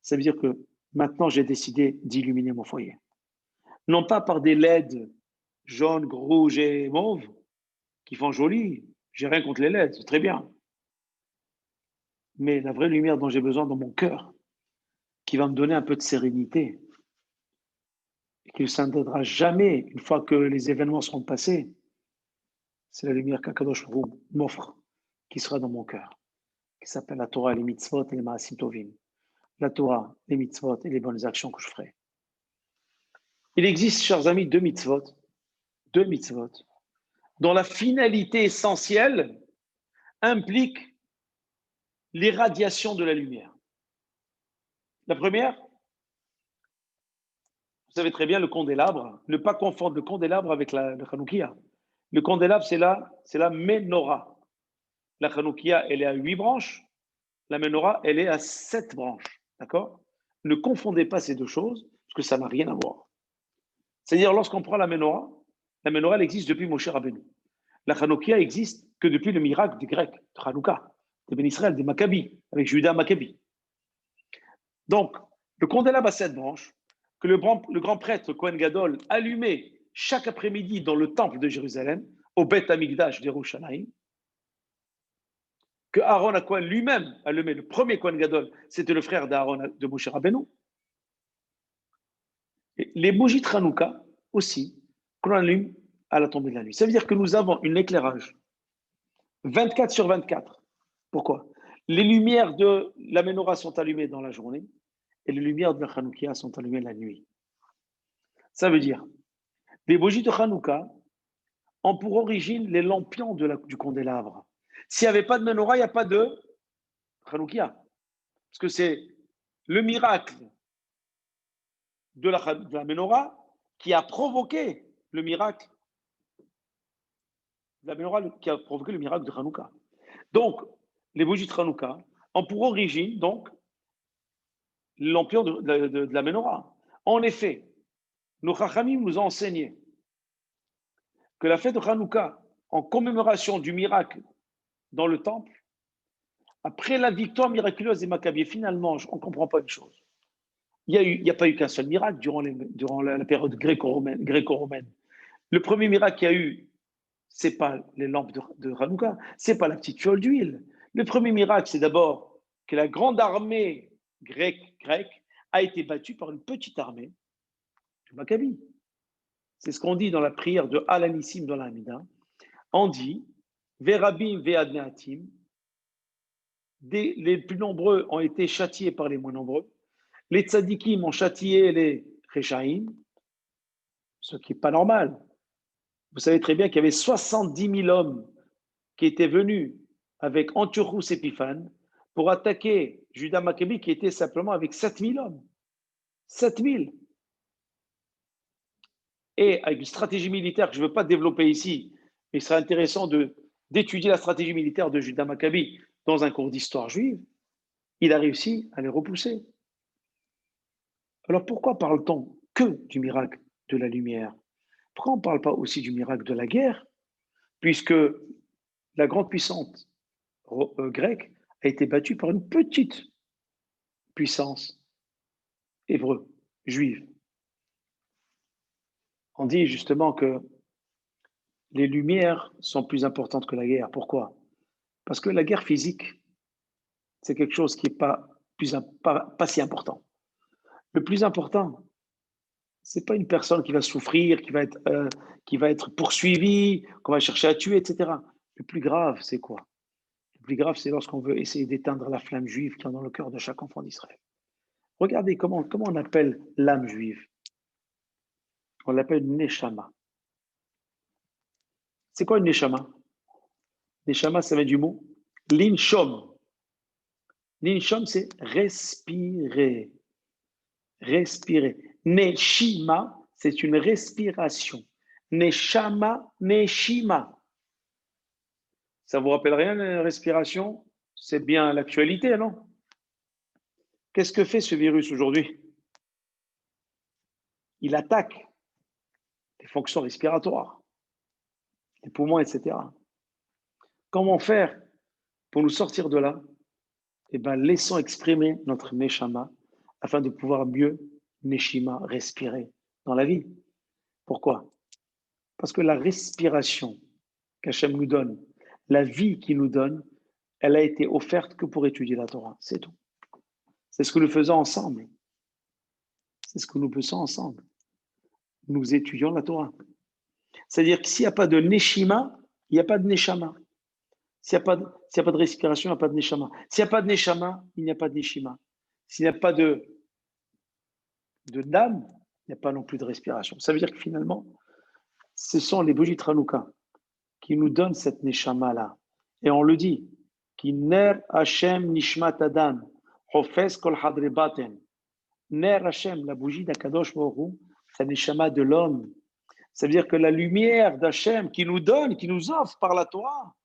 S1: ça veut dire que maintenant j'ai décidé d'illuminer mon foyer. Non pas par des LED jaunes, rouges et mauves qui font joli. J'ai rien contre les LED, c'est très bien. Mais la vraie lumière dont j'ai besoin dans mon cœur, qui va me donner un peu de sérénité, et qui ne s'arrêtera jamais une fois que les événements seront passés, c'est la lumière qu'Akadosh Baruch Hu m'offre, qui sera dans mon cœur, qui s'appelle la Torah, les mitzvot et les maasim tovim. La Torah, les mitzvot et les bonnes actions que je ferai. Il existe, chers amis, deux mitzvot, dont la finalité essentielle implique l'irradiation de la lumière. La première, vous savez très bien, le candélabre, ne pas confondre le candélabre avec le Hanoukia. Le candélabre, c'est la menorah. La Hanoukia, elle est à 8 branches. La menorah, elle est à 7 branches. D'accord? Ne confondez pas ces deux choses, parce que ça n'a rien à voir. C'est-à-dire, lorsqu'on prend la menorah, elle existe depuis Moshe Rabbeinu. La Hanoukia existe que depuis le miracle des Grecs, de Hanouka, des Ben Israël, des Maccabis, avec Judas Maccabi. Donc, le candélabre à 7 branches, que le grand prêtre Kohen Gadol allumait chaque après-midi dans le temple de Jérusalem, au Beth Amikdash d'Yerushalayim, que Aaron Kohen lui-même allumait, le premier Kohen Gadol, c'était le frère d'Aaron de Moshe Rabbeinu. Et les bougies de Hanouka aussi, qu'on allume à la tombée de la nuit. Ça veut dire que nous avons un éclairage 24 sur 24. Pourquoi? Les lumières de la menorah sont allumées dans la journée et les lumières de la Hanoukia sont allumées la nuit. Ça veut dire, les bougies de Hanouka ont pour origine les lampions du candélabre. S'il n'y avait pas de menorah, il n'y a pas de Hanoukia. Parce que c'est le miracle de la menorah qui a provoqué le miracle de la menorah, qui a provoqué le miracle de Hanouka. Donc, les bougies de Hanouka ont pour origine, donc, les lampions de la menorah. En effet, nos Chachamim nous ont enseigné que la fête de Hanouka, en commémoration du miracle dans le temple, après la victoire miraculeuse des Maccabées, finalement, on ne comprend pas une chose. Il n'y a pas eu qu'un seul miracle durant la période gréco-romaine. Le premier miracle qu'il y a eu, ce n'est pas les lampes de Hanouka, ce n'est pas la petite fiole d'huile. Le premier miracle, c'est d'abord que la grande armée grecque a été battue par une petite armée de Maccabées. C'est ce qu'on dit dans la prière de Al-Anissim dans l'Amida. On dit Verabim ve'adneatim. Les plus nombreux ont été châtiés par les moins nombreux. Les tzadikim ont châtié les rechaïm, ce qui n'est pas normal. Vous savez très bien qu'il y avait 70 000 hommes qui étaient venus avec Antiochus Épiphanes pour attaquer Judas Maccabi qui était simplement avec 7 000 hommes. 7 000. Et avec une stratégie militaire que je ne veux pas développer ici, mais il serait intéressant d'étudier la stratégie militaire de Judas Maccabi dans un cours d'histoire juive, il a réussi à les repousser. Alors pourquoi parle-t-on que du miracle de la lumière? Pourquoi on ne parle pas aussi du miracle de la guerre? Puisque la grande puissance grecque a été battue par une petite puissance hébreu, juive. On dit justement que les lumières sont plus importantes que la guerre. Pourquoi? Parce que la guerre physique, c'est quelque chose qui n'est pas si important. Le plus important, ce n'est pas une personne qui va souffrir, qui va être poursuivie, qu'on va chercher à tuer, etc. Le plus grave, c'est quoi? Le plus grave, c'est lorsqu'on veut essayer d'éteindre la flamme juive qui est dans le cœur de chaque enfant d'Israël. Regardez comment on appelle l'âme juive. On l'appelle Neshama. C'est quoi une Neshama? Neshama, ça vient du mot Linshom. Linshom, c'est respirer. Respirer. Neshima, c'est une respiration. Neshama, Neshima. Ça vous rappelle rien, la respiration? C'est bien l'actualité, non? Qu'est-ce que fait ce virus aujourd'hui? Il attaque les fonctions respiratoires, les poumons, etc. Comment faire pour nous sortir de là? Eh bien, laissons exprimer notre Neshama afin de pouvoir mieux, Neshima, respirer dans la vie. Pourquoi? Parce que la respiration qu'Hachem nous donne, la vie qu'il nous donne, elle a été offerte que pour étudier la Torah. C'est tout. C'est ce que nous faisons ensemble. C'est ce que nous faisons ensemble. Nous étudions la Torah. C'est-à-dire que s'il n'y a pas de Neshima, il n'y a pas de neshama. S'il n'y a pas de respiration, il n'y a pas de neshama. S'il n'y a pas de neshama, il n'y a pas de neshima. S'il n'y a pas de d'âme, il n'y a pas non plus de respiration. Ça veut dire que finalement, ce sont les bougies de Hanouka qui nous donnent cette neshama-là. Et on le dit, qui ner Hashem nishmat adam, hofes kol hadre baten. Ner Hashem, la bougie d'Akadosh Baruch Hu, c'est la neshama de l'homme. Ça veut dire que la lumière d'Hachem qui nous donne, qui nous offre par la Torah,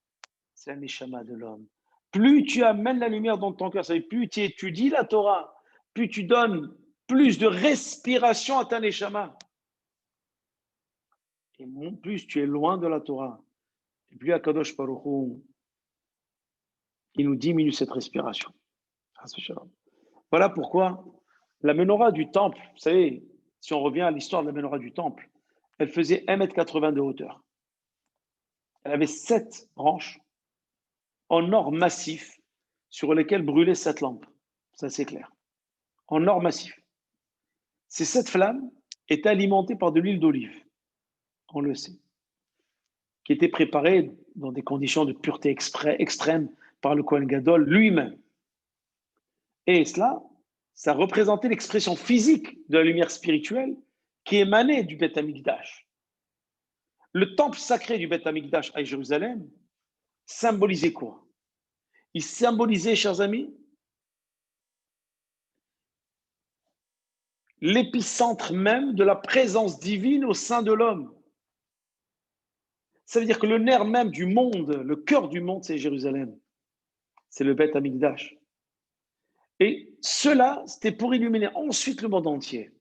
S1: c'est la neshama de l'homme. Plus tu amènes la lumière dans ton cœur, ça veut dire plus tu étudies la Torah, plus tu donnes plus de respiration à ta neshama. Et plus tu es loin de la Torah, et plus Akadosh Baruch Hu, il nous diminue cette respiration. Voilà pourquoi la menorah du temple, vous savez, si on revient à l'histoire de la menorah du temple, elle faisait 1,80 m de hauteur. Elle avait 7 branches en or massif sur lesquelles brûlaient 7 lampes. Ça, c'est clair. En or massif. Ces 7 flammes étaient alimentées par de l'huile d'olive, on le sait, qui était préparée dans des conditions de pureté extrême par le Kohen Gadol lui-même. Et cela, ça représentait l'expression physique de la lumière spirituelle qui émanait du Beth Amikdash. Le temple sacré du Beth Amikdash à Jérusalem symbolisait quoi? Il symbolisait, chers amis, l'épicentre même de la présence divine au sein de l'homme. Ça veut dire que le nerf même du monde, le cœur du monde, c'est Jérusalem. C'est le Beth Amikdash. Et cela, c'était pour illuminer ensuite le monde entier.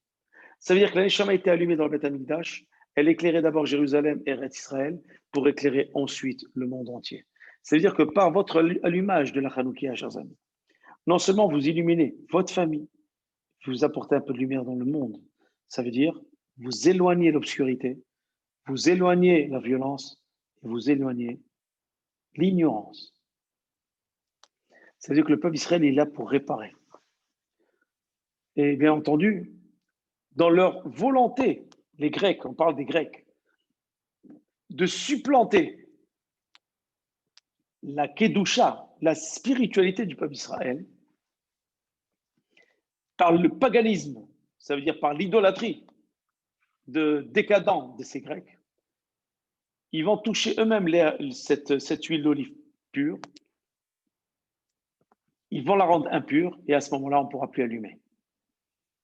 S1: Ça veut dire que la Neshama était allumée dans le Beth Amikdash. Elle éclairait d'abord Jérusalem et Eretz Israël pour éclairer ensuite le monde entier. Ça veut dire que par votre allumage de la Hanoukia, chers amis, non seulement vous illuminez votre famille, vous apportez un peu de lumière dans le monde. Ça veut dire vous éloignez l'obscurité, vous éloignez la violence, vous éloignez l'ignorance. Ça veut dire que le peuple Israël est là pour réparer. Et bien entendu, dans leur volonté, les Grecs, on parle des Grecs, de supplanter la Kedusha, la spiritualité du peuple Israël, par le paganisme, ça veut dire par l'idolâtrie décadente de ces Grecs, ils vont toucher eux-mêmes cette huile d'olive pure, ils vont la rendre impure, et à ce moment-là, on ne pourra plus allumer.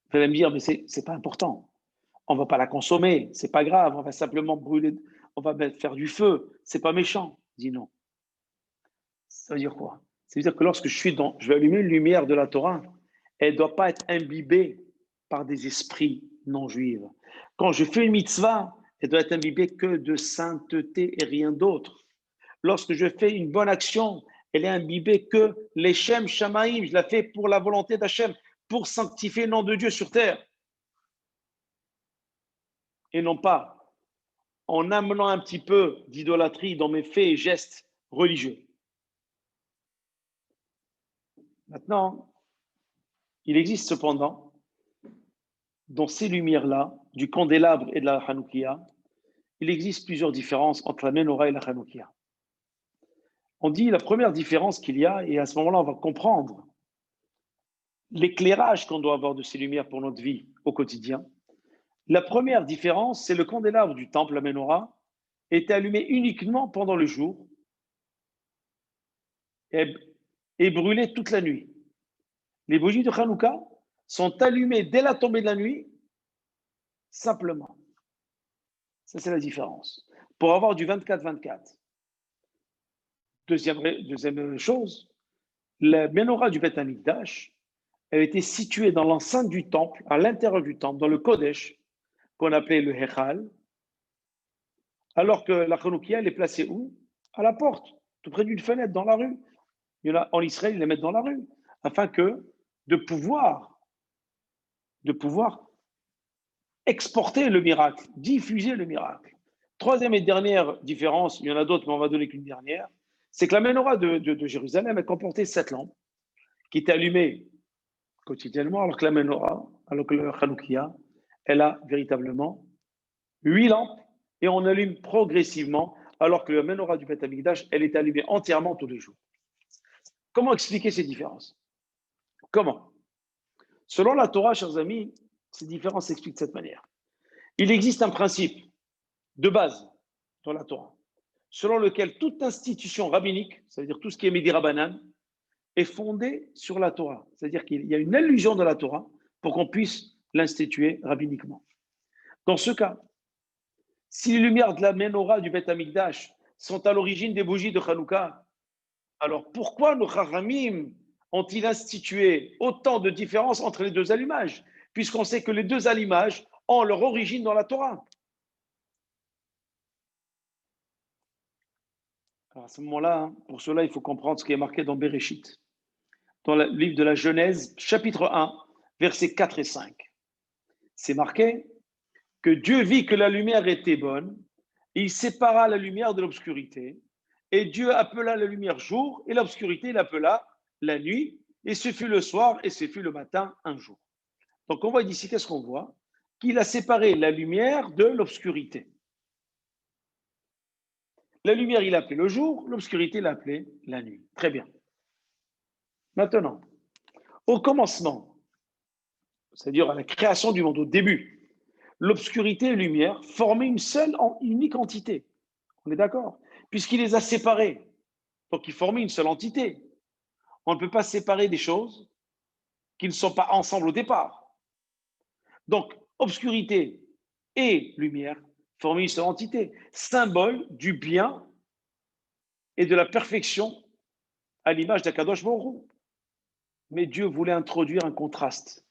S1: Vous allez me dire, mais c'est pas important. On ne va pas la consommer, c'est pas grave, on va simplement brûler, on va faire du feu, c'est pas méchant. Je dis non. Ça veut dire quoi? Ça veut dire que lorsque je vais allumer une lumière de la Torah, elle ne doit pas être imbibée par des esprits non juifs. Quand je fais une mitzvah, elle doit être imbibée que de sainteté et rien d'autre. Lorsque je fais une bonne action, elle est imbibée que les Shem Shamaïm, je la fais pour la volonté d'Hachem, pour sanctifier le nom de Dieu sur terre. Et non pas en amenant un petit peu d'idolâtrie dans mes faits et gestes religieux. Maintenant, il existe cependant, dans ces lumières-là, du candélabre et de la Hanoukia, il existe plusieurs différences entre la Menorah et la Hanoukia. On dit la première différence qu'il y a, et à ce moment-là, on va comprendre l'éclairage qu'on doit avoir de ces lumières pour notre vie au quotidien. La première différence, c'est le candélabre du temple, la Menorah, est allumé uniquement pendant le jour et brûlé toute la nuit. Les bougies de Hanouka sont allumées dès la tombée de la nuit, simplement. Ça, c'est la différence. Pour avoir du 24-24. Deuxième chose, la menorah du Beth Amikdash, elle était située dans l'enceinte du temple, à l'intérieur du temple, dans le Kodesh, qu'on appelait le Hechal, alors que la Hanoukia, elle est placée où? À la porte, tout près d'une fenêtre, dans la rue. Il y en a, en Israël, ils les mettent dans la rue, afin de pouvoir exporter le miracle, diffuser le miracle. Troisième et dernière différence, il y en a d'autres, mais on va donner qu'une dernière, c'est que la menorah de Jérusalem, elle comportait 7 lampes qui étaient allumées quotidiennement, alors que la menorah, alors que le Hanoukia, elle a véritablement 8 lampes et on allume progressivement alors que la menorah du Beth Amikdash, elle est allumée entièrement tous les jours. Comment expliquer ces différences? Comment? Selon la Torah, chers amis, ces différences s'expliquent de cette manière. Il existe un principe de base dans la Torah, selon lequel toute institution rabbinique, c'est-à-dire tout ce qui est Midi Rabbanan, est fondée sur la Torah. C'est-à-dire qu'il y a une allusion de la Torah pour qu'on puisse l'instituer rabbiniquement. Dans ce cas, si les lumières de la menorah du Beth Amikdash sont à l'origine des bougies de Hanouka, alors pourquoi nos Chachamim ont-ils institué autant de différences entre les deux allumages, puisqu'on sait que les deux allumages ont leur origine dans la Torah? Alors à ce moment-là, pour cela, il faut comprendre ce qui est marqué dans Bereshit, dans le livre de la Genèse, chapitre 1, versets 4 et 5. C'est marqué que Dieu vit que la lumière était bonne, et il sépara la lumière de l'obscurité, et Dieu appela la lumière jour, et l'obscurité, il appela la nuit, et ce fut le soir, et ce fut le matin, un jour. Donc on voit d'ici, qu'est-ce qu'on voit? Qu'il a séparé la lumière de l'obscurité. La lumière, il appelait le jour, l'obscurité, il appelait la nuit. Très bien. Maintenant, au commencement, c'est-à-dire à la création du monde, au début, l'obscurité et la lumière formaient une seule, unique entité. On est d'accord? Puisqu'il les a séparés. Donc, ils formaient une seule entité. On ne peut pas séparer des choses qui ne sont pas ensemble au départ. Donc, obscurité et lumière formaient une seule entité, symbole du bien et de la perfection à l'image d'Akadosh Baruch Hu. Mais Dieu voulait introduire un contraste.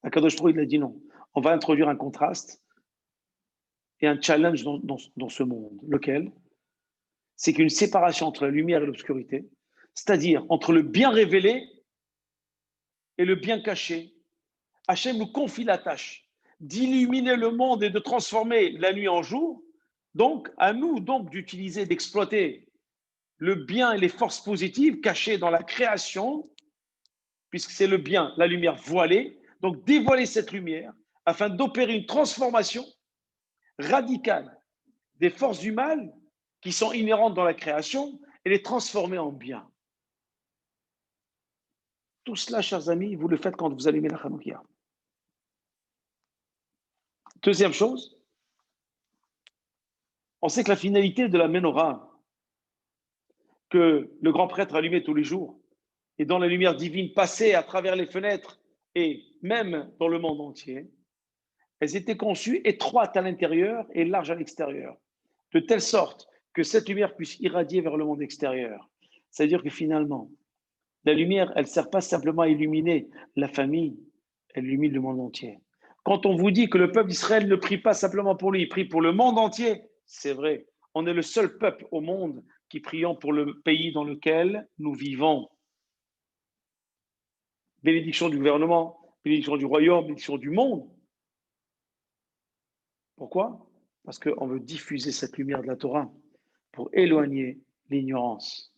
S1: Akadosh Baruch Hu, il a dit non. On va introduire un contraste et un challenge dans ce monde. Lequel? C'est qu'une séparation entre la lumière et l'obscurité, c'est-à-dire entre le bien révélé et le bien caché. Hachem nous confie la tâche d'illuminer le monde et de transformer la nuit en jour. Donc, à nous donc d'utiliser, d'exploiter le bien et les forces positives cachées dans la création, puisque c'est le bien, la lumière voilée. Donc, dévoiler cette lumière afin d'opérer une transformation radicale des forces du mal qui sont inhérentes dans la création et les transformer en bien. Tout cela, chers amis, vous le faites quand vous allumez la Hanoukia. Deuxième chose, on sait que la finalité de la menorah, que le grand prêtre allumait tous les jours, et dont la lumière divine passait à travers les fenêtres et même dans le monde entier, elles étaient conçues étroites à l'intérieur et larges à l'extérieur, de telle sorte que cette lumière puisse irradier vers le monde extérieur. C'est-à-dire que finalement, la lumière, elle ne sert pas simplement à illuminer la famille, elle illumine le monde entier. Quand on vous dit que le peuple d'Israël ne prie pas simplement pour lui, il prie pour le monde entier, c'est vrai. On est le seul peuple au monde qui prions pour le pays dans lequel nous vivons. Bénédiction du gouvernement, bénédiction du royaume, bénédiction du monde. Pourquoi? Parce qu'on veut diffuser cette lumière de la Torah pour éloigner l'ignorance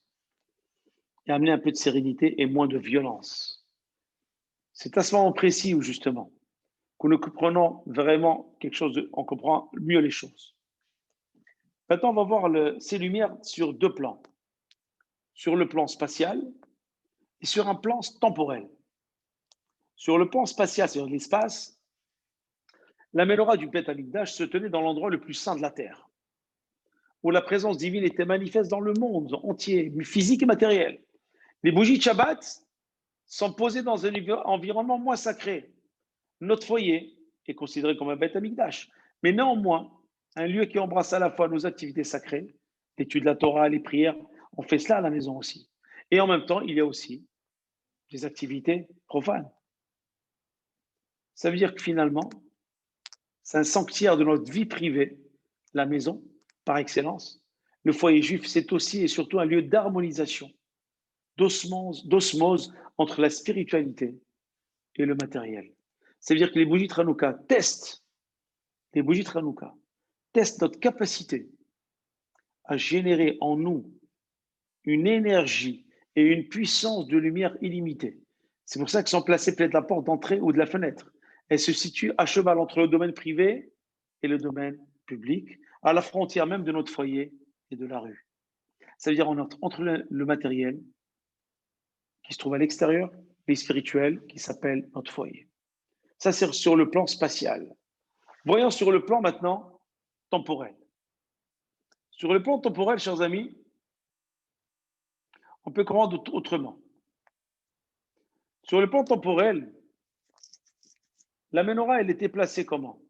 S1: et amener un peu de sérénité et moins de violence. C'est à ce moment précis où justement, que nous comprenons vraiment quelque chose, on comprend mieux les choses. Maintenant, on va voir ces lumières sur deux plans. Sur le plan spatial et sur un plan temporel. Sur le plan spatial, c'est-à-dire l'espace, la menorah du Beth Amikdash se tenait dans l'endroit le plus saint de la terre, où la présence divine était manifeste dans le monde entier, physique et matériel. Les bougies de Shabbat sont posées dans un environnement moins sacré. Notre foyer est considéré comme un Beth Amikdash, mais néanmoins, un lieu qui embrasse à la fois nos activités sacrées, l'étude de la Torah, les prières, on fait cela à la maison aussi. Et en même temps, il y a aussi des activités profanes. Ça veut dire que finalement, c'est un sanctuaire de notre vie privée, la maison, par excellence. Le foyer juif, c'est aussi et surtout un lieu d'harmonisation, d'osmose entre la spiritualité et le matériel. Ça veut dire que les bougies de Hanouka testent notre capacité à générer en nous une énergie et une puissance de lumière illimitée. C'est pour ça qu'elles sont placées près de la porte d'entrée ou de la fenêtre. Elles se situent à cheval entre le domaine privé et le domaine public, à la frontière même de notre foyer et de la rue. Ça veut dire entre le matériel qui se trouve à l'extérieur et le spirituel qui s'appelle notre foyer. Ça, c'est sur le plan spatial. Voyons sur le plan maintenant temporel. Sur le plan temporel, chers amis, on peut comprendre autrement. Sur le plan temporel, la menorah, elle était placée comment?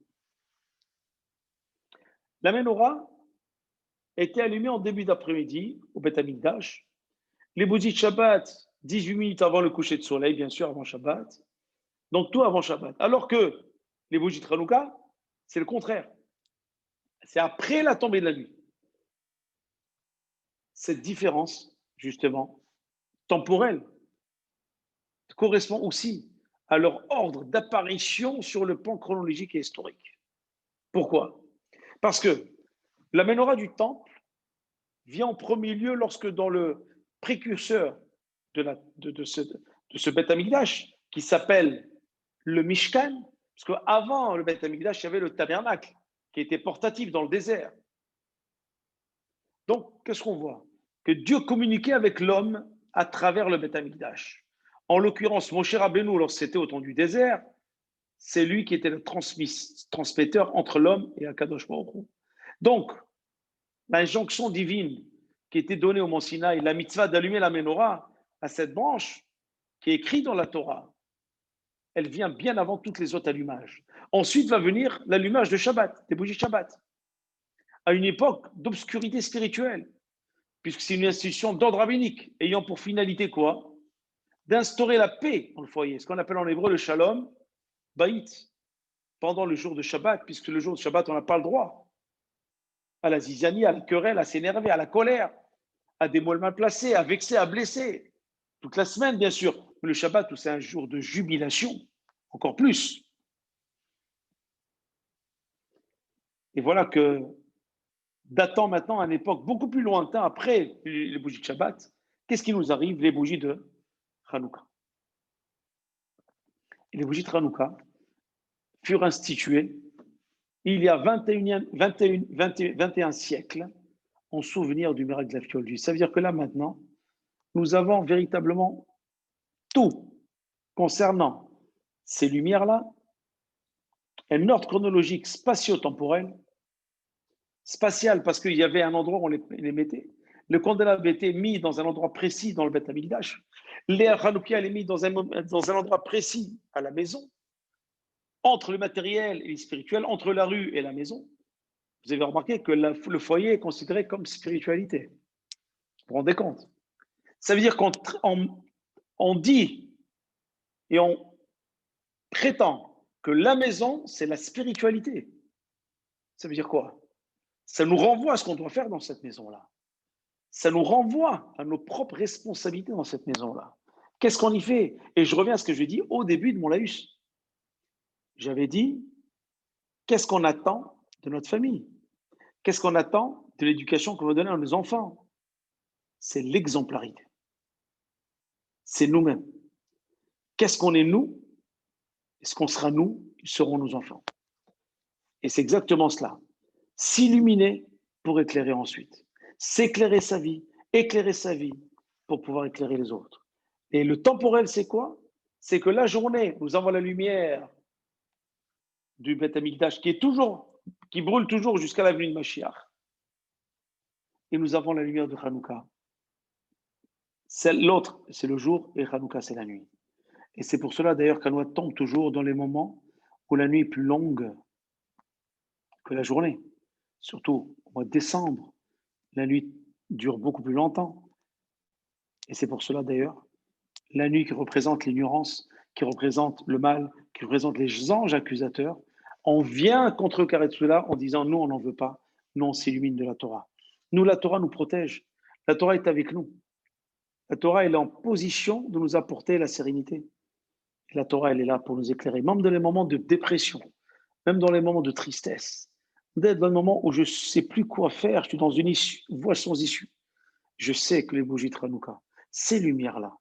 S1: La menorah était allumée en début d'après-midi au Beth Amikdash. Les bougies de Shabbat, 18 minutes avant le coucher de soleil, bien sûr, avant Shabbat. Donc tout avant Shabbat. Alors que les bougies de Hanouka, c'est le contraire. C'est après la tombée de la nuit. Cette différence, justement, temporelle, correspond aussi à leur ordre d'apparition sur le plan chronologique et historique. Pourquoi? Parce que la menorah du temple vient en premier lieu lorsque dans le précurseur de ce Beth Amikdash, qui s'appelle le Mishkan, parce qu'avant le Beth Amikdash, il y avait le tabernacle, qui était portatif dans le désert. Donc, qu'est-ce qu'on voit? Que Dieu communiquait avec l'homme à travers le Beth Amikdash. En l'occurrence, Moshe Rabbeinu, lorsque c'était au temps du désert, c'est lui qui était le transmetteur entre l'homme et Akadosh Baruch Hu. Donc, l'injonction divine qui était donnée au mont Sinaï, la mitzvah d'allumer la menorah à cette branche, qui est écrite dans la Torah, elle vient bien avant toutes les autres allumages. Ensuite va venir l'allumage de Shabbat, des bougies de Shabbat, à une époque d'obscurité spirituelle, puisque c'est une institution d'ordre rabbinique, ayant pour finalité quoi? D'instaurer la paix dans le foyer, ce qu'on appelle en hébreu le shalom, baït, pendant le jour de Shabbat, puisque le jour de Shabbat, on n'a pas le droit à la zizanie, à la querelle, à s'énerver, à la colère, à des mots mal placés, à vexer, à blesser. Toute la semaine, bien sûr. Mais le Shabbat, c'est un jour de jubilation, encore plus. Et voilà que, datant maintenant à une époque beaucoup plus lointaine, après les bougies de Shabbat, qu'est-ce qui nous arrive? Les bougies de Hanouka. Et les bougies de Hanouka furent instituées il y a 21 siècles en souvenir du miracle de la fiole d'huile. Ça veut dire que là, maintenant, nous avons véritablement tout concernant ces lumières-là, un ordre chronologique spatio-temporel, spatial parce qu'il y avait un endroit où on les mettait. Le candélabre était mis dans un endroit précis dans le Beth Amikdash. L'air Hanouka est mis dans un endroit précis à la maison, entre le matériel et le spirituel, entre la rue et la maison. Vous avez remarqué que le foyer est considéré comme spiritualité. Vous vous rendez compte? Ça veut dire qu'on dit et on prétend que la maison, c'est la spiritualité. Ça veut dire quoi? Ça nous renvoie à ce qu'on doit faire dans cette maison-là. Ça nous renvoie à nos propres responsabilités dans cette maison-là. Qu'est-ce qu'on y fait? Et je reviens à ce que j'ai dit au début de mon laïus. J'avais dit, qu'est-ce qu'on attend de notre famille? Qu'est-ce qu'on attend de l'éducation qu'on va donner à nos enfants? C'est l'exemplarité. C'est nous-mêmes. Qu'est-ce qu'on est nous? Ce qu'on sera nous, seront nos enfants. Et c'est exactement cela. S'illuminer pour éclairer ensuite. S'éclairer sa vie, éclairer sa vie pour pouvoir éclairer les autres. Et le temporel, c'est quoi? C'est que la journée, nous avons la lumière du Beth Amikdash qui brûle toujours jusqu'à la venue de Mashiach. Et nous avons la lumière de Hanouka. L'autre, c'est le jour et Hanouka, c'est la nuit. Et c'est pour cela d'ailleurs qu'Hanouka tombe toujours dans les moments où la nuit est plus longue que la journée. Surtout au mois de décembre, la nuit dure beaucoup plus longtemps. Et c'est pour cela d'ailleurs, la nuit qui représente l'ignorance, qui représente le mal, qui représente les anges accusateurs, on vient contrecarrer cela en disant nous on n'en veut pas, nous on s'illumine de la Torah. Nous, la Torah nous protège, la Torah est avec nous. La Torah elle est en position de nous apporter la sérénité. La Torah elle est là pour nous éclairer, même dans les moments de dépression, même dans les moments de tristesse, d'être dans le moment où je ne sais plus quoi faire, je suis dans une voie sans issue. Je sais que les bougies de Hanouka, ces lumières-là,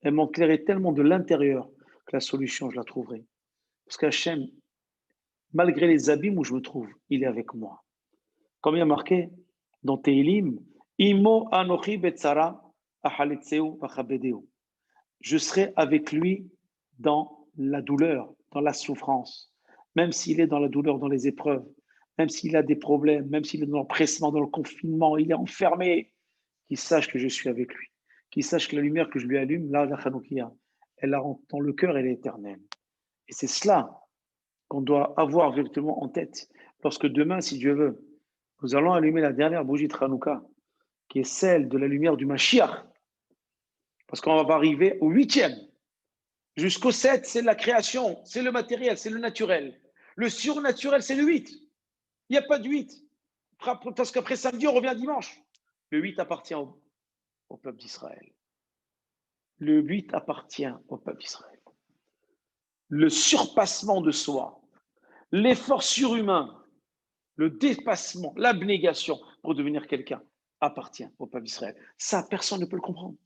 S1: elles m'ont éclairé tellement de l'intérieur que la solution, je la trouverai. Parce qu'Hachem, malgré les abîmes où je me trouve, il est avec moi. Comme il y a marqué dans Tehilim, Imo anochi betzara achaletseu vachabedeu. Je serai avec lui dans la douleur, dans la souffrance, même s'il est dans la douleur, dans les épreuves, même s'il a des problèmes, même s'il est dans l'empressement, dans le confinement, il est enfermé, qu'il sache que je suis avec lui, qu'il sache que la lumière que je lui allume, là, la Hanoukia, elle la rend dans le cœur, elle est éternelle. Et c'est cela qu'on doit avoir véritablement en tête, lorsque demain, si Dieu veut, nous allons allumer la dernière bougie de Hanouka, qui est celle de la lumière du Mashiach, parce qu'on va arriver au 8e. Jusqu'au 7, c'est la création, c'est le matériel, c'est le naturel. Le surnaturel, c'est le 8. Il n'y a pas de 8. Parce qu'après samedi, on revient dimanche. Le 8 appartient au peuple d'Israël. Le 8 appartient au peuple d'Israël. Le surpassement de soi, l'effort surhumain, le dépassement, l'abnégation pour devenir quelqu'un appartient au peuple d'Israël. Ça, personne ne peut le comprendre.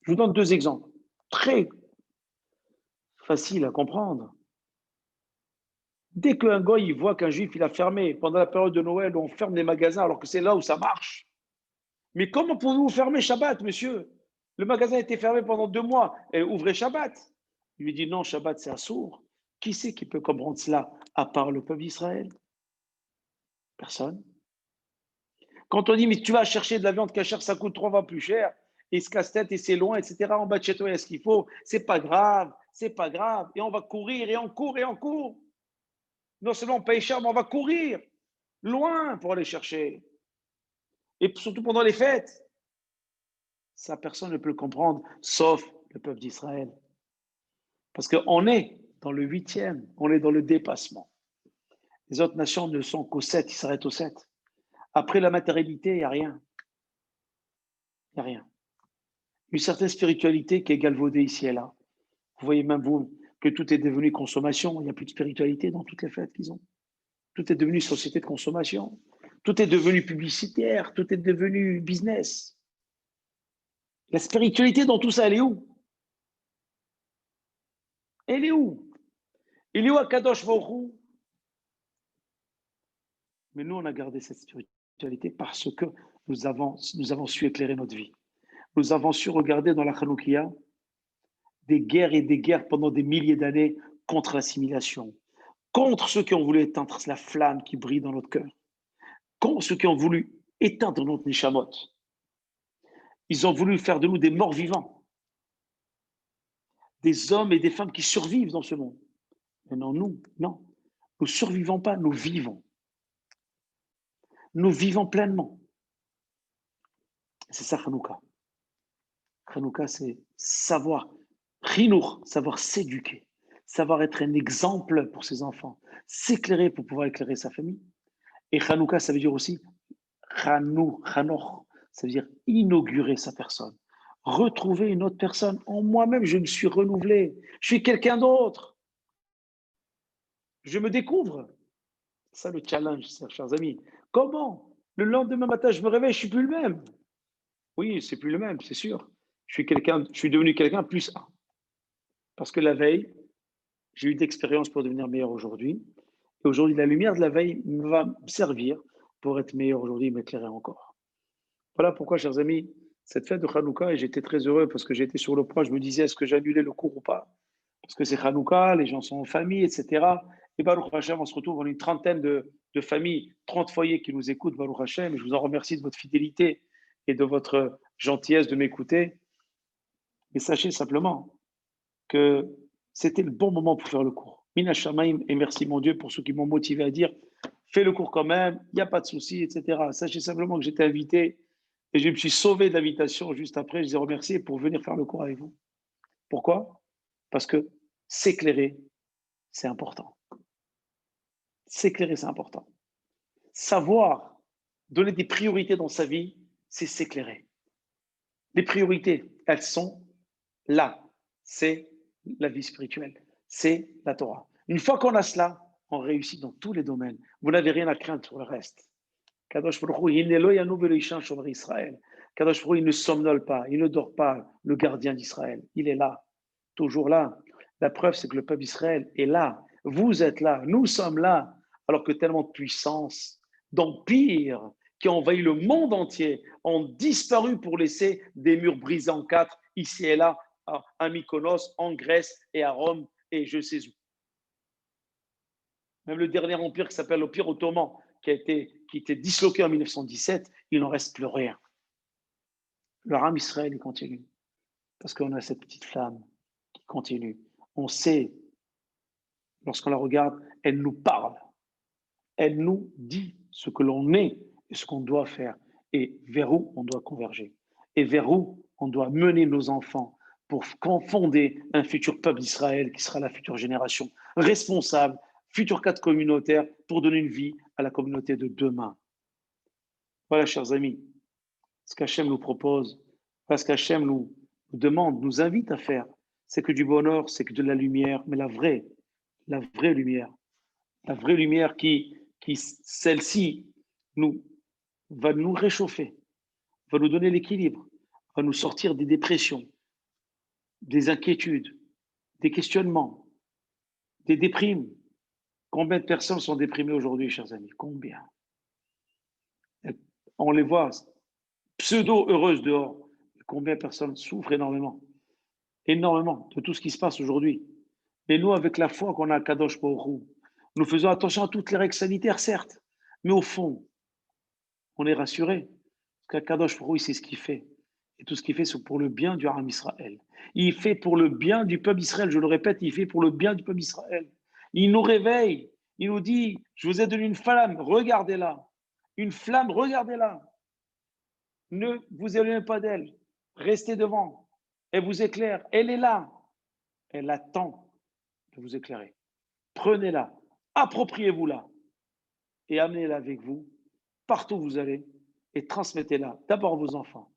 S1: Je vous donne 2 exemples très faciles à comprendre. Dès qu'un goy voit qu'un juif il a fermé pendant la période de Noël où on ferme les magasins alors que c'est là où ça marche. Mais comment pouvez-vous fermer Shabbat, monsieur? Le magasin a été fermé pendant 2 mois et ouvrez Shabbat. Il lui dit non, Shabbat c'est assourd. Qui c'est qui peut comprendre cela à part le peuple d'Israël? Personne. Quand on dit mais tu vas chercher de la viande cachère, ça coûte 3 fois plus cher, et il se casse-tête et c'est loin, etc. En bas de chez toi, il y a ce qu'il faut. C'est pas grave, c'est pas grave. Et on va courir et on court et on court. Non seulement on paye cher, mais on va courir loin pour aller chercher. Et surtout pendant les fêtes. Ça, personne ne peut le comprendre, sauf le peuple d'Israël. Parce qu'on est dans le 8e, on est dans le dépassement. Les autres nations ne sont qu'au 7, ils s'arrêtent au 7. Après la matérialité, il n'y a rien. Il n'y a rien. Une certaine spiritualité qui est galvaudée ici et là. Vous voyez même vous que tout est devenu consommation. Il n'y a plus de spiritualité dans toutes les fêtes qu'ils ont. Tout est devenu société de consommation. Tout est devenu publicitaire. Tout est devenu business. La spiritualité dans tout ça, elle est où? Elle est où? Il est où Akadosh Baruch Hu? Mais nous, on a gardé cette spiritualité parce que nous avons su éclairer notre vie. Nous avons su regarder dans la Hanoukia des guerres et des guerres pendant des milliers d'années contre l'assimilation, contre ceux qui ont voulu éteindre la flamme qui brille dans notre cœur, contre ceux qui ont voulu éteindre notre Nishamot. Ils ont voulu faire de nous des morts vivants, des hommes et des femmes qui survivent dans ce monde. Mais non, nous, non. Nous ne survivons pas, nous vivons. Nous vivons pleinement. C'est ça, Hanouka. Hanouka, c'est savoir, Chinour, savoir s'éduquer, savoir être un exemple pour ses enfants, s'éclairer pour pouvoir éclairer sa famille. Et Hanouka, ça veut dire aussi Chanou, Chanor, ça veut dire inaugurer sa personne, retrouver une autre personne. En moi-même, je me suis renouvelé, je suis quelqu'un d'autre. Je me découvre. C'est ça le challenge, chers amis. Comment? Le lendemain matin, je me réveille, je ne suis plus le même. Oui, c'est plus le même, c'est sûr. Je suis devenu quelqu'un plus un. Parce que la veille, j'ai eu d'expérience pour devenir meilleur aujourd'hui. Et aujourd'hui, la lumière de la veille va me servir pour être meilleur aujourd'hui et m'éclairer encore. Voilà pourquoi, chers amis, cette fête de Hanouka, et j'étais très heureux parce que j'étais sur le point, je me disais, est-ce que j'annulais le cours ou pas? Parce que c'est Hanouka, les gens sont en famille, etc. Et Baruch Hashem, on se retrouve en une trentaine de familles, 30 foyers qui nous écoutent, Baruch Hashem. Et je vous en remercie de votre fidélité et de votre gentillesse de m'écouter. Et sachez simplement que c'était le bon moment pour faire le cours. Mina Shamaim, et merci mon Dieu pour ceux qui m'ont motivé à dire fais le cours quand même, il n'y a pas de souci, etc. Sachez simplement que j'étais invité et je me suis sauvé de l'invitation juste après. Je les ai remerciés pour venir faire le cours avec vous. Pourquoi? Parce que s'éclairer, c'est important. S'éclairer, c'est important. Savoir donner des priorités dans sa vie, c'est s'éclairer. Les priorités, elles sont là. C'est la vie spirituelle. C'est la Torah. Une fois qu'on a cela, on réussit dans tous les domaines. Vous n'avez rien à craindre sur le reste. Kadosh Baruch Hu, Israël. Kadosh Baruch Hu, il ne somnole pas, il ne dort pas, le gardien d'Israël. Il est là, toujours là. La preuve, c'est que le peuple d'Israël est là. Vous êtes là, nous sommes là, alors que tellement de puissance, d'empire qui ont envahi le monde entier, ont disparu pour laisser des murs brisés en quatre, ici et là, à Mykonos, en Grèce et à Rome, et je sais où. Même le dernier empire qui s'appelle l'Empire ottoman, qui était disloqué en 1917, il n'en reste plus rien. Le Ram Israël, il continue. Parce qu'on a cette petite flamme qui continue. On sait, lorsqu'on la regarde, elle nous parle. Elle nous dit ce que l'on est et ce qu'on doit faire et vers où on doit converger et vers où on doit mener nos enfants pour fonder un futur peuple d'Israël qui sera la future génération responsable, futur cadre communautaire pour donner une vie à la communauté de demain. Voilà, chers amis, ce qu'Hachem nous propose, ce qu'Hachem nous demande, nous invite à faire, c'est que du bonheur, c'est que de la lumière, mais la vraie lumière qui celle-ci, va nous réchauffer, va nous donner l'équilibre, va nous sortir des dépressions, des inquiétudes, des questionnements, des déprimes. Combien de personnes sont déprimées aujourd'hui, chers amis? Combien? On les voit pseudo-heureuses dehors. Combien de personnes souffrent énormément, énormément de tout ce qui se passe aujourd'hui. Et nous, avec la foi qu'on a à Kadosh Baruch Hu, nous faisons attention à toutes les règles sanitaires, certes, mais au fond, on est rassuré. Parce qu'Akadosh Baruch Hu, il sait ce qu'il fait. Et tout ce qu'il fait, c'est pour le bien du Haram Israël. Il fait pour le bien du peuple Israël. Je le répète, il fait pour le bien du peuple Israël. Il nous réveille. Il nous dit, je vous ai donné une flamme, regardez-la. Une flamme, regardez-la. Ne vous éloignez pas d'elle. Restez devant. Elle vous éclaire. Elle est là. Elle attend de vous éclairer. Prenez-la. Appropriez-vous-la. Et amenez-la avec vous, partout où vous allez, et transmettez-la d'abord à vos enfants,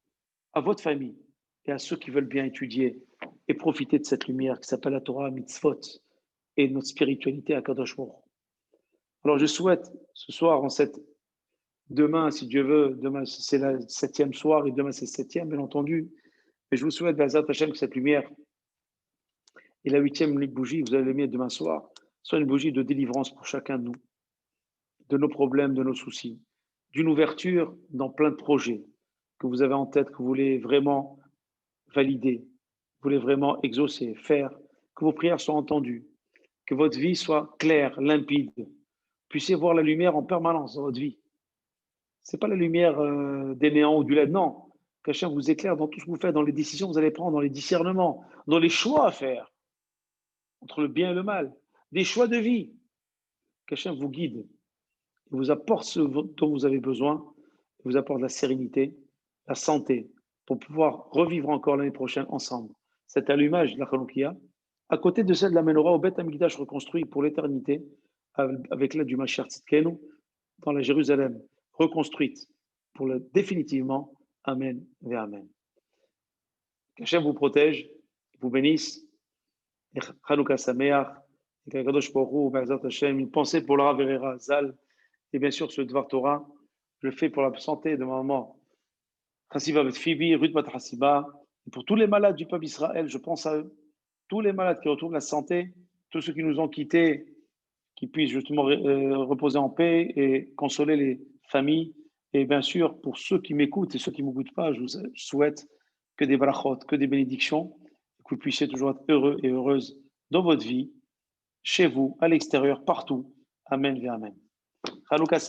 S1: à votre famille et à ceux qui veulent bien étudier et profiter de cette lumière qui s'appelle la Torah Mitzvot et notre spiritualité à Kadosh Baruch Hu. Alors je souhaite ce soir, demain, si Dieu veut, demain c'est la 7e soir et demain c'est 7e, bien entendu, mais je vous souhaite, Bezat Hashem, que cette lumière et la 8e bougie, vous allez l'aimer demain soir, soit une bougie de délivrance pour chacun de nous, de nos problèmes, de nos soucis, d'une ouverture dans plein de projets que vous avez en tête, que vous voulez vraiment valider, vous voulez vraiment exaucer, faire, que vos prières soient entendues, que votre vie soit claire, limpide, puissiez voir la lumière en permanence dans votre vie. Ce n'est pas la lumière des néants ou du LED, non. Qu'Hachem vous éclaire dans tout ce que vous faites, dans les décisions que vous allez prendre, dans les discernements, dans les choix à faire entre le bien et le mal, des choix de vie. Qu'Hachem vous guide, vous apporte ce dont vous avez besoin, vous apporte la sérénité, la santé, pour pouvoir revivre encore l'année prochaine ensemble. Cet allumage de la Hanoukia, à côté de celle de la Menorah au Beth Amikdash reconstruit pour l'éternité, avec l'aide du Mashiach Tzidkenu, dans la Jérusalem reconstruite pour définitivement. Amen et Amen. Qu'Hachem vous protège, vous bénisse, et Hanouka Sameach, et qu'Akadosh Baruch Hu, Be'ezrat Hashem, une pensée pour le Rav Herrera Zal, et bien sûr ce Dvar Torah, je le fais pour la santé de ma maman, Chassiba Bet Fibi, Ruth Bat Chassiba, et pour tous les malades du peuple Israël, je pense à eux, tous les malades qui retrouvent la santé, tous ceux qui nous ont quittés, qui puissent justement reposer en paix et consoler les familles. Et bien sûr, pour ceux qui m'écoutent et ceux qui ne m'écoutent pas, je vous souhaite que des brachot, que des bénédictions, que vous puissiez toujours être heureux et heureuses dans votre vie, chez vous, à l'extérieur, partout. Amen et Amen. Chanukah